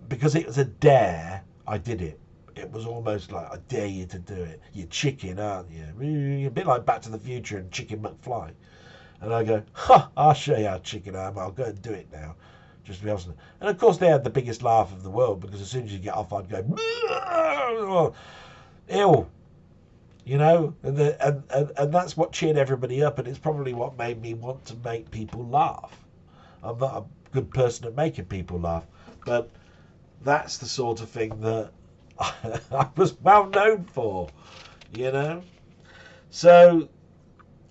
because it was a dare, I did it. It was almost like, I dare you to do it. You're chicken, aren't you? You're a bit like Back to the Future and Chicken McFly. And I go, I'll show you how chicken I am. I'll go and do it now. Just to be honest. And of course they had the biggest laugh of the world because as soon as you get off, I'd go, ew. And that's what cheered everybody up, and it's probably what made me want to make people laugh. I'm not a good person at making people laugh, but that's the sort of thing that I was well known for, So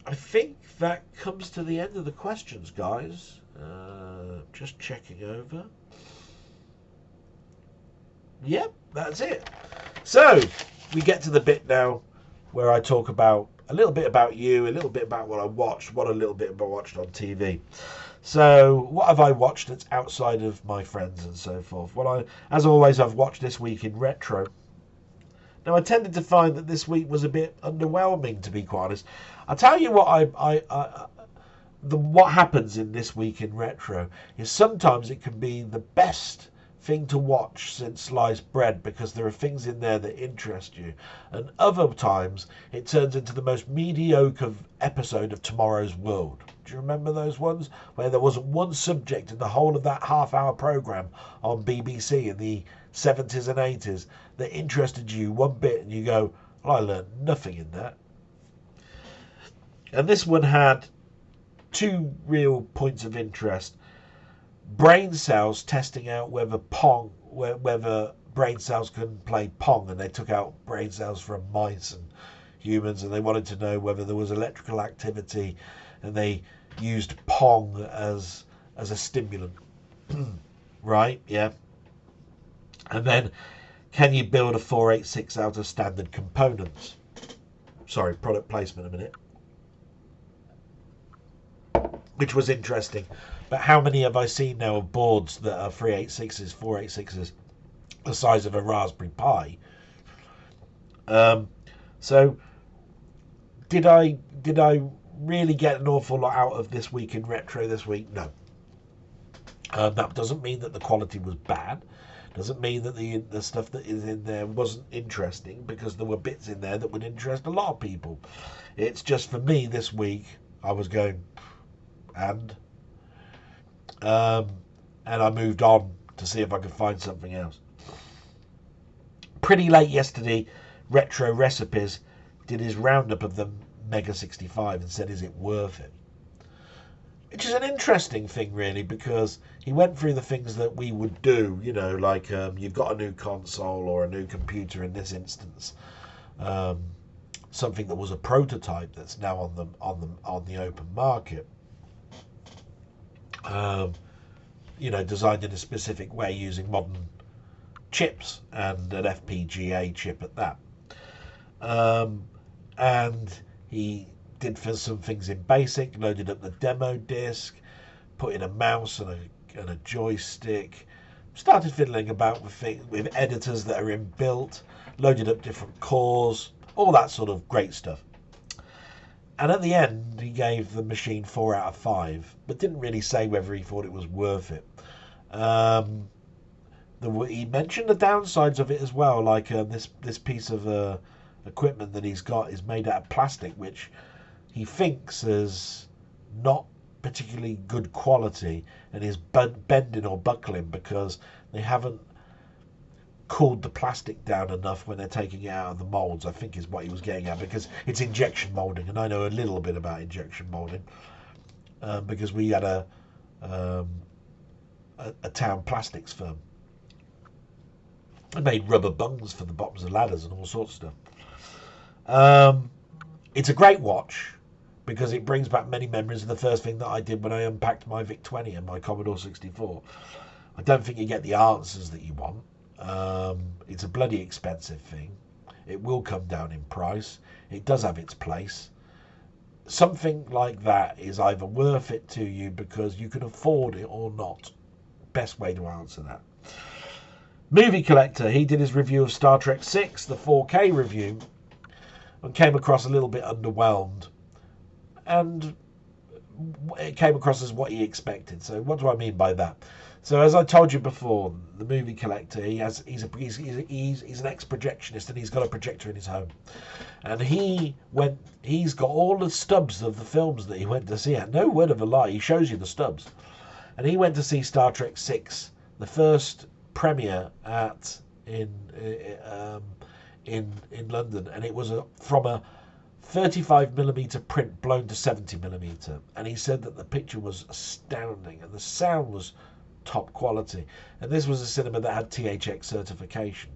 I think that comes to the end of the questions, guys. Just checking over. Yep, that's it. So we get to the bit now where I talk about a little bit about you, a little bit about what I watched, what a little bit about watched on TV. So what have I watched that's outside of my friends and so forth? Well, as always, I've watched This Week in Retro. Now, I tended to find that this week was a bit underwhelming, to be quite honest. I'll tell you what what happens in This Week in Retro is sometimes it can be the best thing to watch since sliced bread, because there are things in there that interest you, and other times it turns into the most mediocre episode of Tomorrow's World. Do you remember those ones where there wasn't one subject in the whole of that half-hour program on BBC in the 70s and 80s that interested you one bit, and you go, well, I learned nothing in that. And this one had two real points of interest. Brain cells testing out whether brain cells can play Pong, and they took out brain cells from mice and humans, and they wanted to know whether there was electrical activity, and they used Pong as a stimulant. Right, yeah. And then, can you build a 486 out of standard components? Sorry, product placement a minute. Which was interesting. But how many have I seen now of boards that are 386s, 486s, the size of a Raspberry Pi? So, did I really get an awful lot out of This Week in Retro this week? No. That doesn't mean that the quality was bad. Doesn't mean that the stuff that is in there wasn't interesting, because there were bits in there that would interest a lot of people. It's just for me this week, I was going, and I moved on to see if I could find something else. Pretty late yesterday, Retro Recipes did his roundup of the Mega 65 and said, is it worth it? Which is an interesting thing, really, because he went through the things that we would do, you know, like you've got a new console or a new computer in this instance, something that was a prototype that's now on the open market. You know, designed in a specific way using modern chips and an FPGA chip at that. And he did for some things in BASIC, loaded up the demo disc, put in a mouse and a joystick, started fiddling about with editors that are inbuilt, loaded up different cores, all that sort of great stuff. And at the end, he gave the machine 4 out of 5, but didn't really say whether he thought it was worth it. He mentioned the downsides of it as well, like this piece of equipment that he's got is made out of plastic, which he thinks is not particularly good quality and is bending or buckling because they haven't cooled the plastic down enough when they're taking it out of the molds, I think is what he was getting at, because it's injection molding, and I know a little bit about injection molding because we had a town plastics firm. I made rubber bungs for the bottoms of ladders and all sorts of stuff. It's a great watch because it brings back many memories of the first thing that I did when I unpacked my VIC-20 and my Commodore 64. I don't think you get the answers that you want. It's a bloody expensive thing. It will come down in price. It does have its place. Something like that is either worth it to you because you can afford it or not. Best way to answer that. Movie Collector, he did his review of Star Trek 6, the 4K review, and came across a little bit underwhelmed. And it came across as what he expected. So what do I mean by that? So as I told you before, the Movie Collector, he's an ex-projectionist, and he's got a projector in his home. And he's got all the stubs of the films that he went to see. No word of a lie, he shows you the stubs. And he went to see Star Trek 6, the first premiere in London, and it was from a 35mm print blown to 70mm, and he said that the picture was astounding and the sound was top quality, and this was a cinema that had THX certification.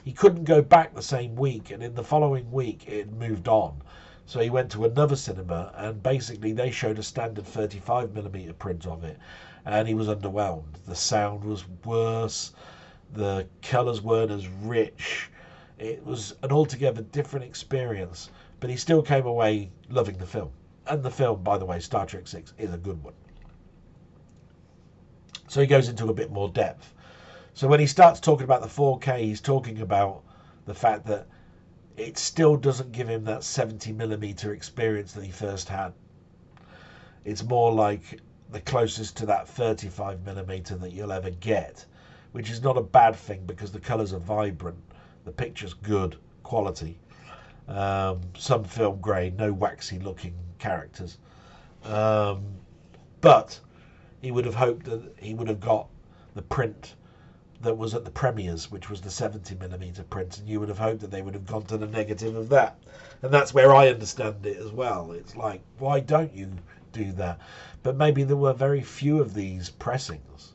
He couldn't go back the same week, and in the following week it moved on, so he went to another cinema, and basically they showed a standard 35mm print of it, and he was underwhelmed. The sound was worse, the colours weren't as rich. It was an altogether different experience but he still came away loving the film. And the film, by the way, Star Trek 6, is a good one. So he goes into a bit more depth. So when he starts talking about the 4K, he's talking about the fact that it still doesn't give him that 70mm experience that he first had. It's more like the closest to that 35mm that you'll ever get, which is not a bad thing because the colours are vibrant, the picture's good quality, some film grade, no waxy looking characters, but he would have hoped that he would have got the print that was at the premieres, which was the 70mm print, and you would have hoped that they would have gone to the negative of that. And that's where I understand it as well. It's like, why don't you do that? But maybe there were very few of these pressings,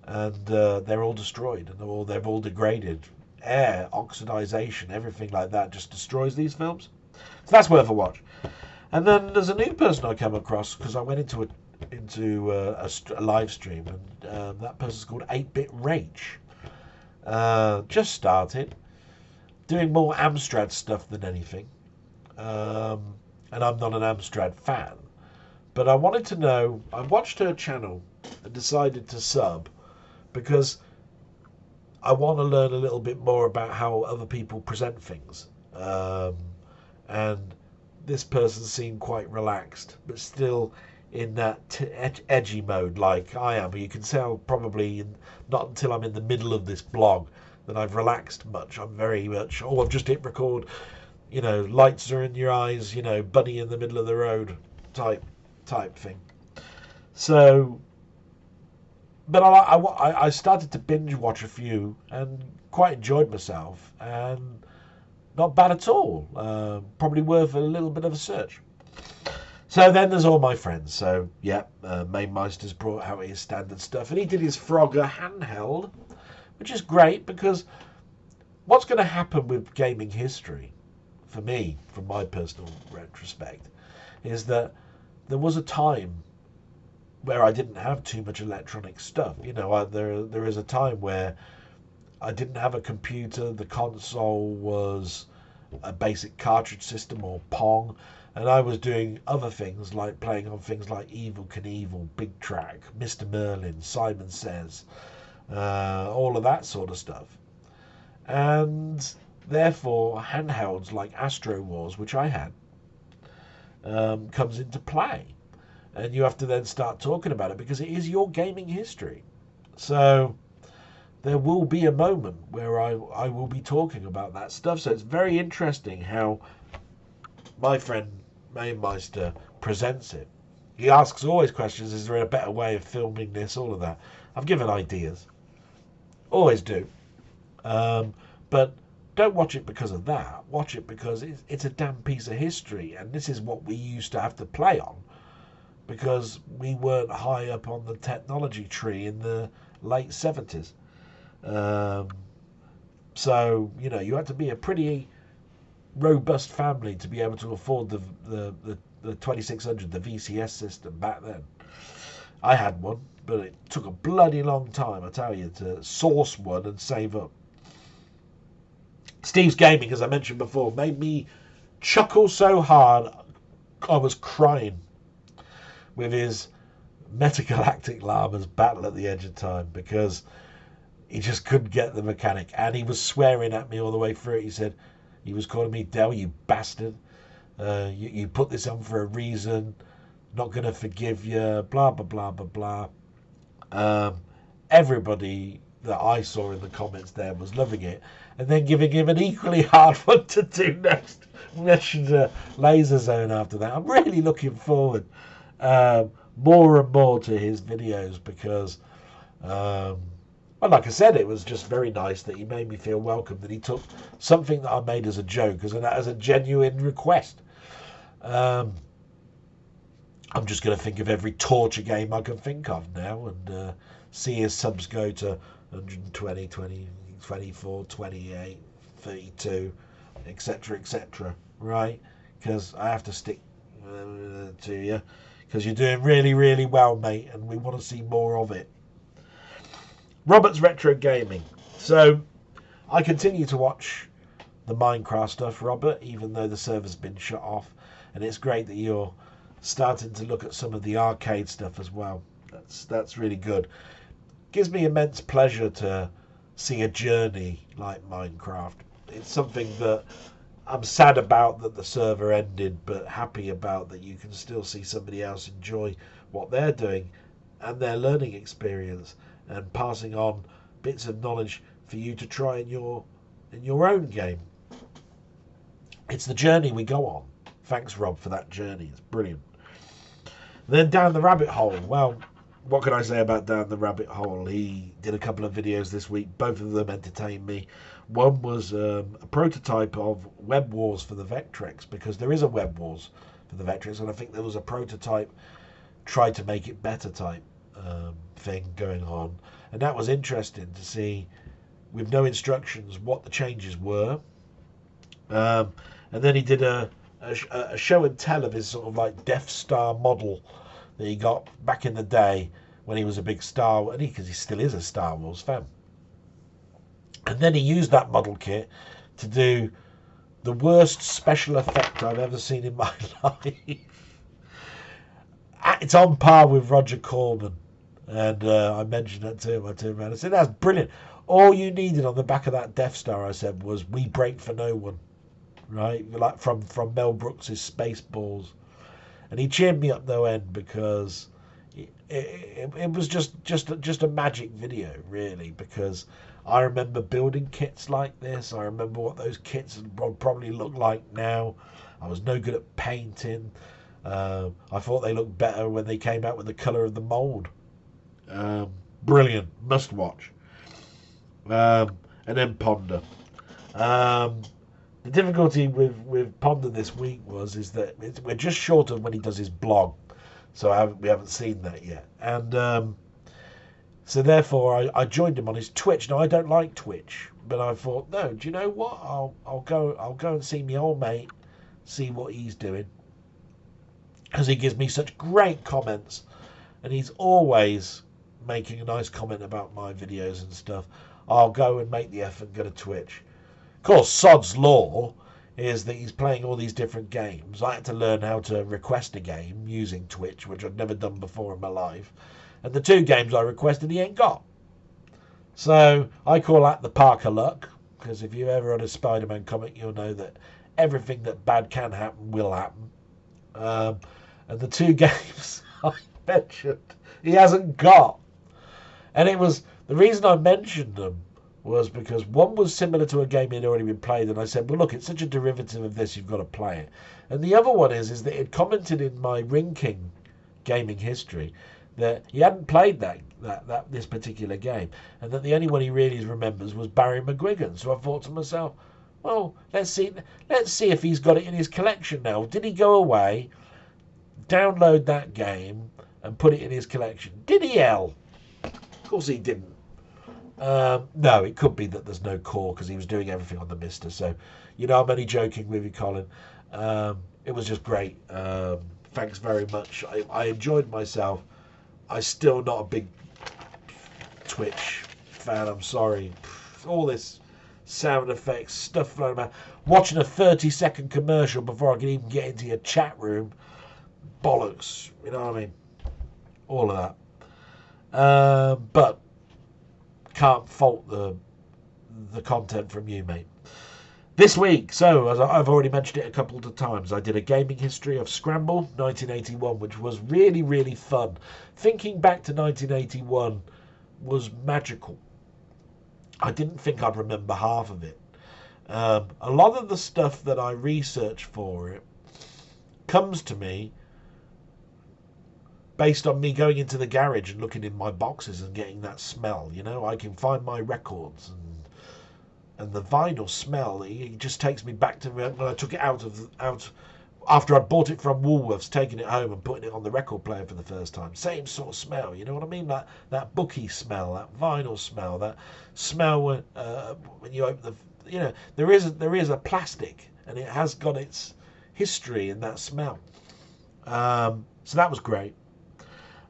and they're all destroyed, and they've all degraded. Air, oxidization, everything like that just destroys these films. So that's worth a watch. And then there's a new person I came across because I went into a live stream, and that person's called 8-Bit Rage. Just started doing more Amstrad stuff than anything, and I'm not an Amstrad fan, but I wanted to know. I watched her channel and decided to sub because I want to learn a little bit more about how other people present things, and this person seemed quite relaxed but still in that edgy mode like I am. You can tell probably not until I'm in the middle of this blog that I've relaxed much. I'm very much, I've just hit record, lights are in your eyes, bunny in the middle of the road type thing. So, but I started to binge watch a few and quite enjoyed myself, and not bad at all. Probably worth a little bit of a search. So then there's all my friends. So, yeah, Mainmeister's brought out his standard stuff. And he did his Frogger handheld, which is great because what's going to happen with gaming history, for me, from my personal retrospect, is that there was a time where I didn't have too much electronic stuff. There is a time where I didn't have a computer. The console was a basic cartridge system or Pong. And I was doing other things like playing on things like Evel Knievel, Big Track, Mr. Merlin, Simon Says, all of that sort of stuff. And therefore, handhelds like Astro Wars, which I had, comes into play. And you have to then start talking about it because it is your gaming history. So there will be a moment where I will be talking about that stuff. So it's very interesting how my friend Mainmeister presents it. He asks always questions, is there a better way of filming this, all of that. I've given ideas. Always do. But don't watch it because of that. Watch it because it's a damn piece of history, and this is what we used to have to play on because we weren't high up on the technology tree in the late 70s. So, you had to be a pretty robust family to be able to afford the 2600, the VCS system back then. I had one, but it took a bloody long time, I tell you, to source one and save up. Steve's Gaming, as I mentioned before, made me chuckle so hard I was crying with his Metagalactic Llamas battle at the edge of time because he just couldn't get the mechanic, and he was swearing at me all the way through it. He said, he was calling me Del, you bastard. You put this on for a reason. Not going to forgive you. Blah, blah, blah, blah, blah. Everybody that I saw in the comments there was loving it. And then giving him an equally hard one to do next. Mentioned Laser Zone after that. I'm really looking forward more and more to his videos because... well, like I said, it was just very nice that he made me feel welcome, that he took something that I made as a joke, as a genuine request. I'm just going to think of every torture game I can think of now and see his subs go to 120, 20, 24, 28, 32, etc., etc., right? Because I have to stick to you, because you're doing really, really well, mate, and we want to see more of it. Robert's Retro Gaming. So I continue to watch the Minecraft stuff, Robert, even though the server's been shut off. And it's great that you're starting to look at some of the arcade stuff as well. That's really good. Gives me immense pleasure to see a journey like Minecraft. It's something that I'm sad about that the server ended, but happy about that you can still see somebody else enjoy what they're doing and their learning experience and passing on bits of knowledge for you to try in your own game. It's the journey we go on. Thanks, Rob, for that journey. It's brilliant. Then Down the Rabbit Hole. Well, what can I say about Down the Rabbit Hole? He did a couple of videos this week. Both of them entertained me. One was a prototype of Web Wars for the Vectrex, because there is a Web Wars for the Vectrex, and I think there was a prototype, tried to make it better type thing going on. And that was interesting to see, with no instructions, what the changes were. And then he did a show and tell of his sort of like Death Star model that he got back in the day when he was a big Star, and because he still is a Star Wars fan. And then he used that model kit to do the worst special effect I've ever seen in my life. It's on par with Roger Corman. And I mentioned that to him. I turned around and said, that's brilliant. All you needed on the back of that Death Star, I said, was "We break for no one." Right? Like from Mel Brooks' Spaceballs. And he cheered me up no end, because it was just a magic video, really, because I remember building kits like this. I remember what those kits would probably look like now. I was no good at painting. I thought they looked better when they came out with the colour of the mould. Brilliant. Must watch. And then Ponder. The difficulty with Ponder this week is that we're just short of when he does his blog. So we haven't seen that yet. And so therefore I joined him on his Twitch. Now, I don't like Twitch, but I thought, no, do you know what? I'll go and see my old mate, see what he's doing, because he gives me such great comments, and he's always making a nice comment about my videos and stuff. I'll go and make the effort and go to Twitch. Of course, Sod's Law is that he's playing all these different games. I had to learn how to request a game using Twitch, which I'd never done before in my life. And the 2 games I requested, he ain't got. So I call that the Parker luck, because if you ever read a Spider-Man comic, you'll know that everything that bad can happen will happen. And the 2 games I mentioned, he hasn't got. And it was, the reason I mentioned them was because one was similar to a game he'd already been played, and I said, well, look, it's such a derivative of this, you've got to play it. And the other one is that it commented in my Ring King gaming history that he hadn't played this particular game, and that the only one he really remembers was Barry McGuigan. So I thought to myself, well, let's see if he's got it in his collection now. Did he go away, download that game, and put it in his collection? Did he, L? Of course he didn't. No, it could be that there's no core because he was doing everything on the Mister. So, I'm only joking with you, Colin. It was just great. Thanks very much. I enjoyed myself. I'm still not a big Twitch fan. I'm sorry. All this sound effects, stuff floating around. Watching a 30-second commercial before I can even get into your chat room. Bollocks. You know what I mean? All of that. But can't fault the content from you, mate. This week, so as I've already mentioned it a couple of times, I did a gaming history of Scramble 1981, which was really, really fun. Thinking back to 1981 was magical. I didn't think I'd remember half of it. A lot of the stuff that I researched for it comes to me based on me going into the garage and looking in my boxes and getting that smell. I can find my records and the vinyl smell. It just takes me back to when I took it out after I'd bought it from Woolworths, taking it home and putting it on the record player for the first time. Same sort of smell, you know what I mean? That bookie smell, that vinyl smell, that smell when you open there is a plastic, and it has got its history in that smell. So that was great.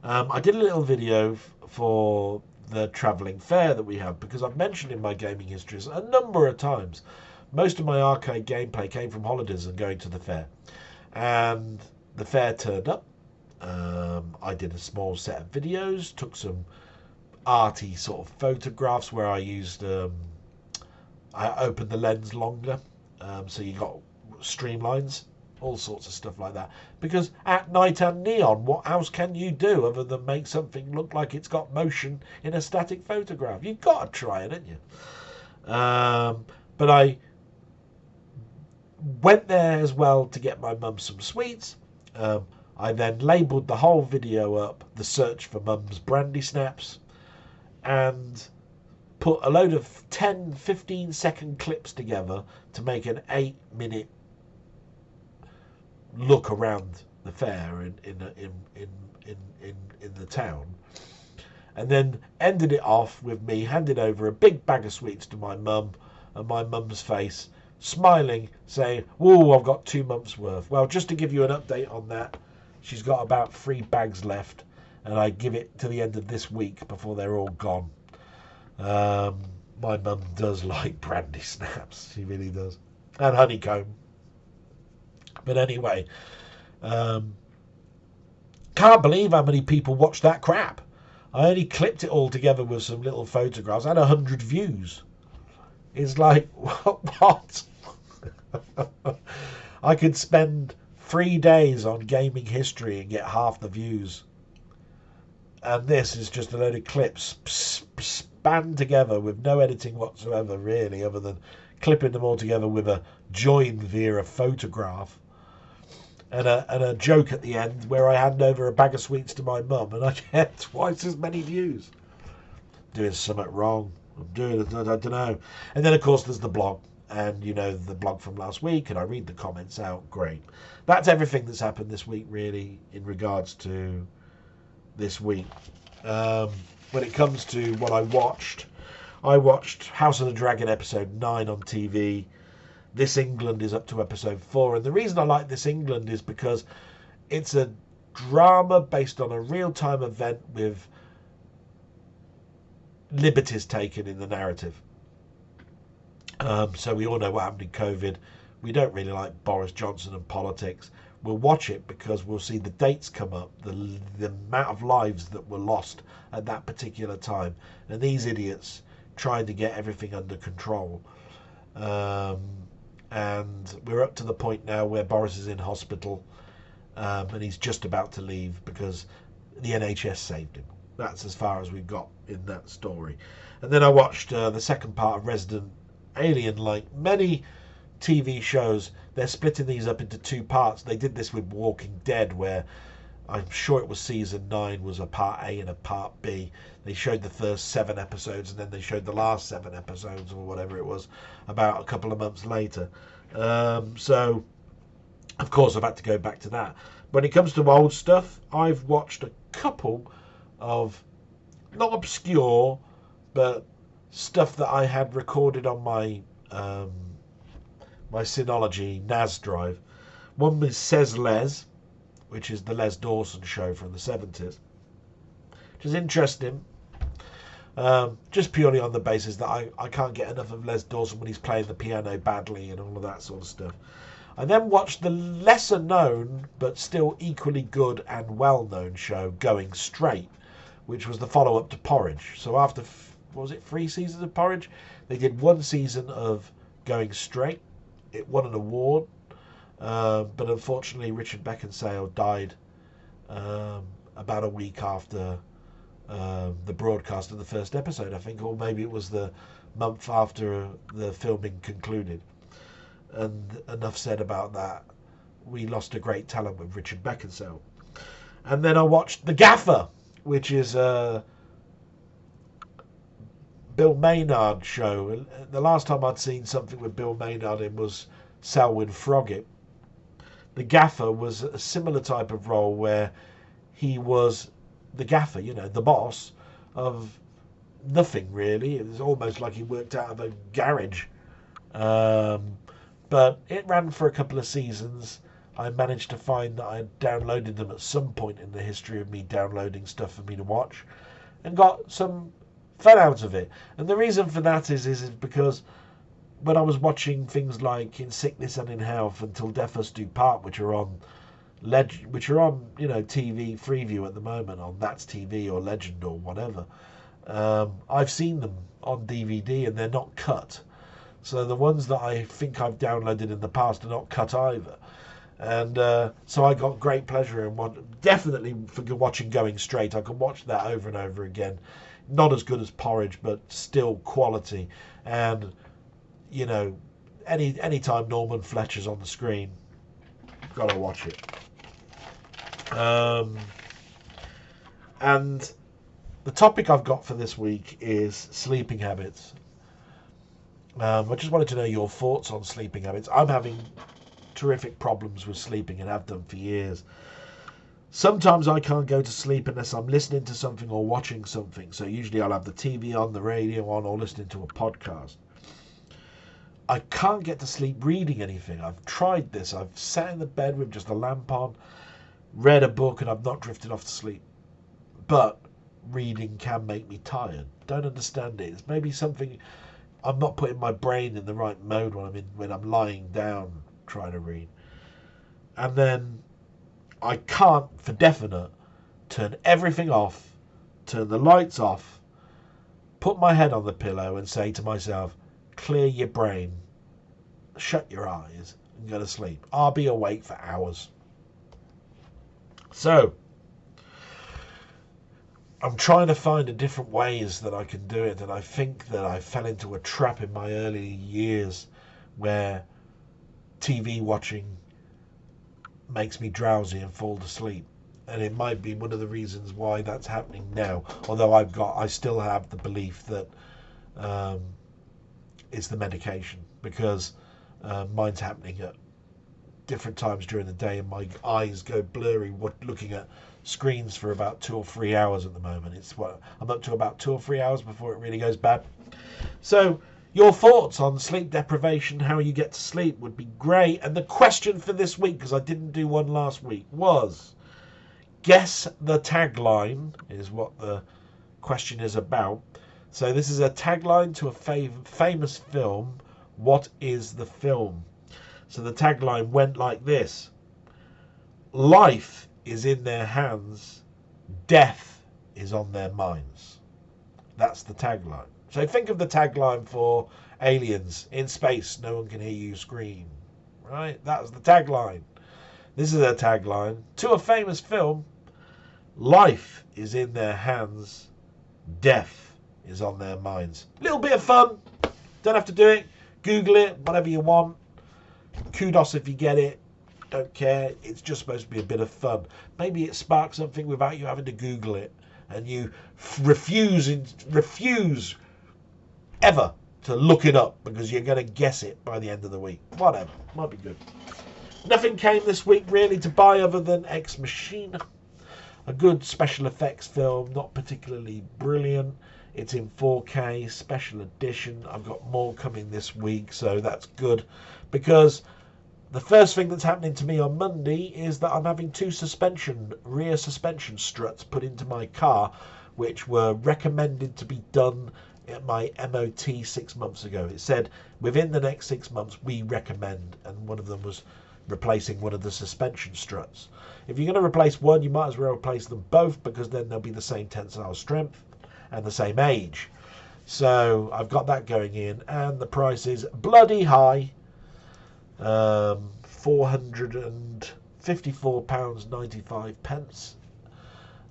I did a little video for the travelling fair that we have, because I've mentioned in my gaming histories a number of times most of my arcade gameplay came from holidays and going to the fair. And the fair turned up. I did a small set of videos, took some arty sort of photographs where I used, I opened the lens longer, so you got streamlines, all sorts of stuff like that. Because at night and neon, what else can you do other than make something look like it's got motion in a static photograph? You've got to try it, haven't you? But I went there as well to get my mum some sweets. I then labelled the whole video up, The Search for Mum's Brandy Snaps, and put a load of 10-15 second clips together to make an 8-minute look around the fair in the town, and then ended it off with me handing over a big bag of sweets to my mum, and my mum's face smiling, saying, "Whoa, I've got 2 months worth." Well, just to give you an update on that, she's got about 3 bags left, and I give it to the end of this week before they're all gone. My mum does like brandy snaps, she really does, and honeycomb. But anyway, can't believe how many people watched that crap. I only clipped it all together with some little photographs. I had 100 views. It's like, what? I could spend 3 days on gaming history and get half the views. And this is just a load of clips spanned together with no editing whatsoever, really, other than clipping them all together with a join via a photograph. And a joke at the end where I hand over a bag of sweets to my mum and I get twice as many views. Doing something wrong. I'm doing it, I don't know. And then, of course, there's the blog. And, you know, the blog from last week, and I read the comments out. Great. That's everything that's happened this week, really, in regards to this week. When it comes to what I watched House of the Dragon episode 9 on TV. This England is up to episode 4. And the reason I like This England is because it's a drama based on a real-time event with liberties taken in the narrative. So we all know what happened in COVID. We don't really like Boris Johnson and politics. We'll watch it because we'll see the dates come up, the amount of lives that were lost at that particular time, and these idiots trying to get everything under control. And we're up to the point now where Boris is in hospital, and he's just about to leave because the NHS saved him. That's as far as we've got in that story. And then I watched the second part of Resident Alien. Like many TV shows, they're splitting these up into 2 parts. They did this with Walking Dead, where I'm sure it was season 9 was a part A and a part B. They showed the first 7 episodes and then they showed the last 7 episodes or whatever it was about a couple of months later. So of course I've had to go back to that. When it comes to old stuff, I've watched a couple of not obscure but stuff that I had recorded on my my Synology NAS drive. One was Says Les, which is the Les Dawson show from the 70s, which is interesting, just purely on the basis that I can't get enough of Les Dawson when he's playing the piano badly and all of that sort of stuff. I then watched the lesser known but still equally good and well known show Going Straight, which was the follow up to Porridge. So after, what was it, 3 seasons of Porridge, they did 1 season of Going Straight. It won an award. But unfortunately Richard Beckinsale died about a week after the broadcast of the first episode, I think, or maybe it was the month after the filming concluded. And enough said about that. We lost a great talent with Richard Beckinsale. And then I watched The Gaffer, which is a Bill Maynard show. The last time I'd seen something with Bill Maynard in was Selwyn Froggatt. The Gaffer was a similar type of role where he was the gaffer, you know, the boss of nothing really. It was almost like he worked out of a garage. But it ran for a couple of seasons. I managed to find that I downloaded them at some point in the history of me downloading stuff for me to watch and got some fun out of it. And the reason for that is because when I was watching things like In Sickness and in Health, Until Death Us Do Part, which are on TV Freeview at the moment, on That's TV or Legend or whatever. I've seen them on DVD and they're not cut. So the ones that I think I've downloaded in the past are not cut either. And so I got great pleasure in definitely for watching Going Straight. I can watch that over and over again. Not as good as Porridge, but still quality. And, you know, any time Norman Fletcher's on the screen, got to watch it. And the topic I've got for this week is sleeping habits. I just wanted to know your thoughts on sleeping habits. I'm having terrific problems with sleeping and have done for years. Sometimes I can't go to sleep unless I'm listening to something or watching something. So usually I'll have the TV on, the radio on, or listening to a podcast. I can't get to sleep reading anything. I've tried this. I've sat in the bed with just a lamp on, read a book, and I've not drifted off to sleep. But reading can make me tired. Don't understand it. It's maybe something I'm not putting my brain in the right mode when I'm lying down trying to read. And then I can't, for definite, turn everything off, turn the lights off, put my head on the pillow and say to myself, clear your brain, shut your eyes and go to sleep. I'll be awake for hours. So I'm trying to find different ways that I can do it, and I think that I fell into a trap in my early years where TV watching makes me drowsy and fall to sleep, and it might be one of the reasons why that's happening now. Although I still have the belief that it's the medication, because mine's happening at different times during the day, and my eyes go blurry looking at screens for about 2 or 3 hours at the moment. I'm up to about 2 or 3 hours before it really goes bad. So your thoughts on sleep deprivation, how you get to sleep, would be great. And the question for this week, because I didn't do one last week, was guess the tagline, is what the question is about. So this is a tagline to a famous film. What is the film? So the tagline went like this: life is in their hands, death is on their minds. That's the tagline. So think of the tagline for Aliens: in space, no one can hear you scream. Right? That's the tagline. This is a tagline to a famous film. Life is in their hands, death is on their minds. Little bit of fun. Don't have to do it. Google it, whatever you want. Kudos if you get it. Don't care. It's just supposed to be a bit of fun. Maybe it sparks something without you having to Google it, and you refuse ever to look it up because you're going to guess it by the end of the week. Whatever. Might be good. Nothing came this week really to buy other than Ex Machina. A good special effects film, not particularly brilliant. It's in 4K, special edition. I've got more coming this week, so that's good, because the first thing that's happening to me on Monday is that I'm having 2 rear suspension struts put into my car, which were recommended to be done at my MOT 6 months ago. It said within the next 6 months we recommend, and one of them was replacing one of the suspension struts. If you're going to replace one, you might as well replace them both, because then they'll be the same tensile strength and the same age. So I've got that going in, and the price is bloody high. £454.95.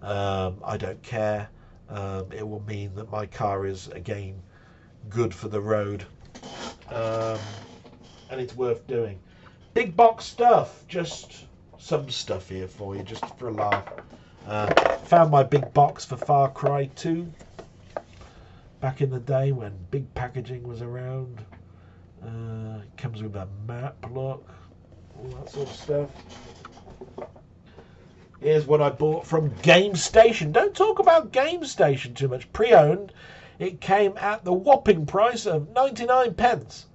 I don't care. It will mean that my car is again good for the road, and it's worth doing. Big box stuff, just some stuff here for you, just for a laugh. Found my big box for Far Cry 2 back in the day when big packaging was around. It comes with a map, look, all that sort of stuff. Here's what I bought from Game Station. Don't talk about Game Station too much. Pre-owned. It came at the whopping price of 99 pence.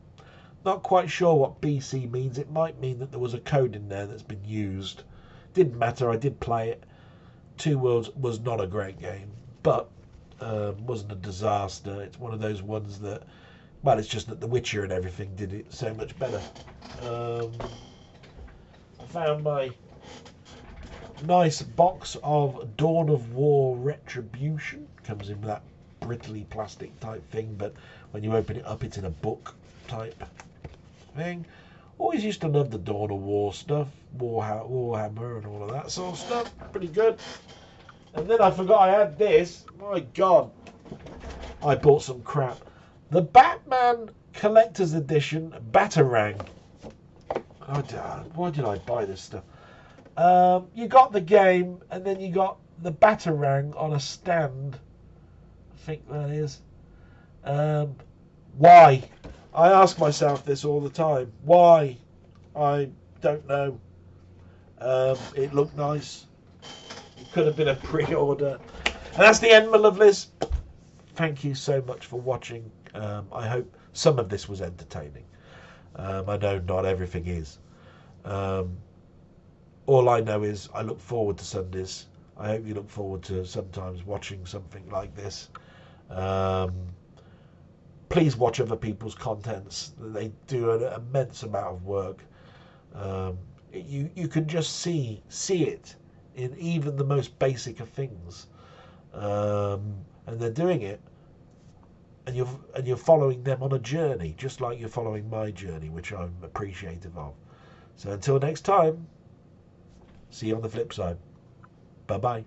Not quite sure what BC means. It might mean that there was a code in there that's been used. Didn't matter. I did play it. Two Worlds was not a great game, but wasn't a disaster. It's one of those ones that Well, it's just that The Witcher and everything did it so much better. I found my nice box of Dawn of War Retribution. Comes in that brittly plastic type thing, but when you open it up, it's in a book type thing. Always used to love the Dawn of War stuff, Warhammer and all of that sort of stuff. Pretty good. And then I forgot I had this. My God, I bought some crap. The Batman Collector's Edition Batarang. Why did I buy this stuff? You got the game, and then you got the Batarang on a stand. I think that is. Why? I ask myself this all the time. Why? I don't know. It looked nice. It could have been a pre-order. And that's the end, my lovelies. Thank you so much for watching. I hope some of this was entertaining. I know not everything is. All I know is I look forward to Sundays. I hope you look forward to sometimes watching something like this. Please watch other people's contents. They do an immense amount of work. You can just see it in even the most basic of things, and they're doing it, and you're following them on a journey, just like you're following my journey, which I'm appreciative of. So until next time, see you on the flip side. Bye bye.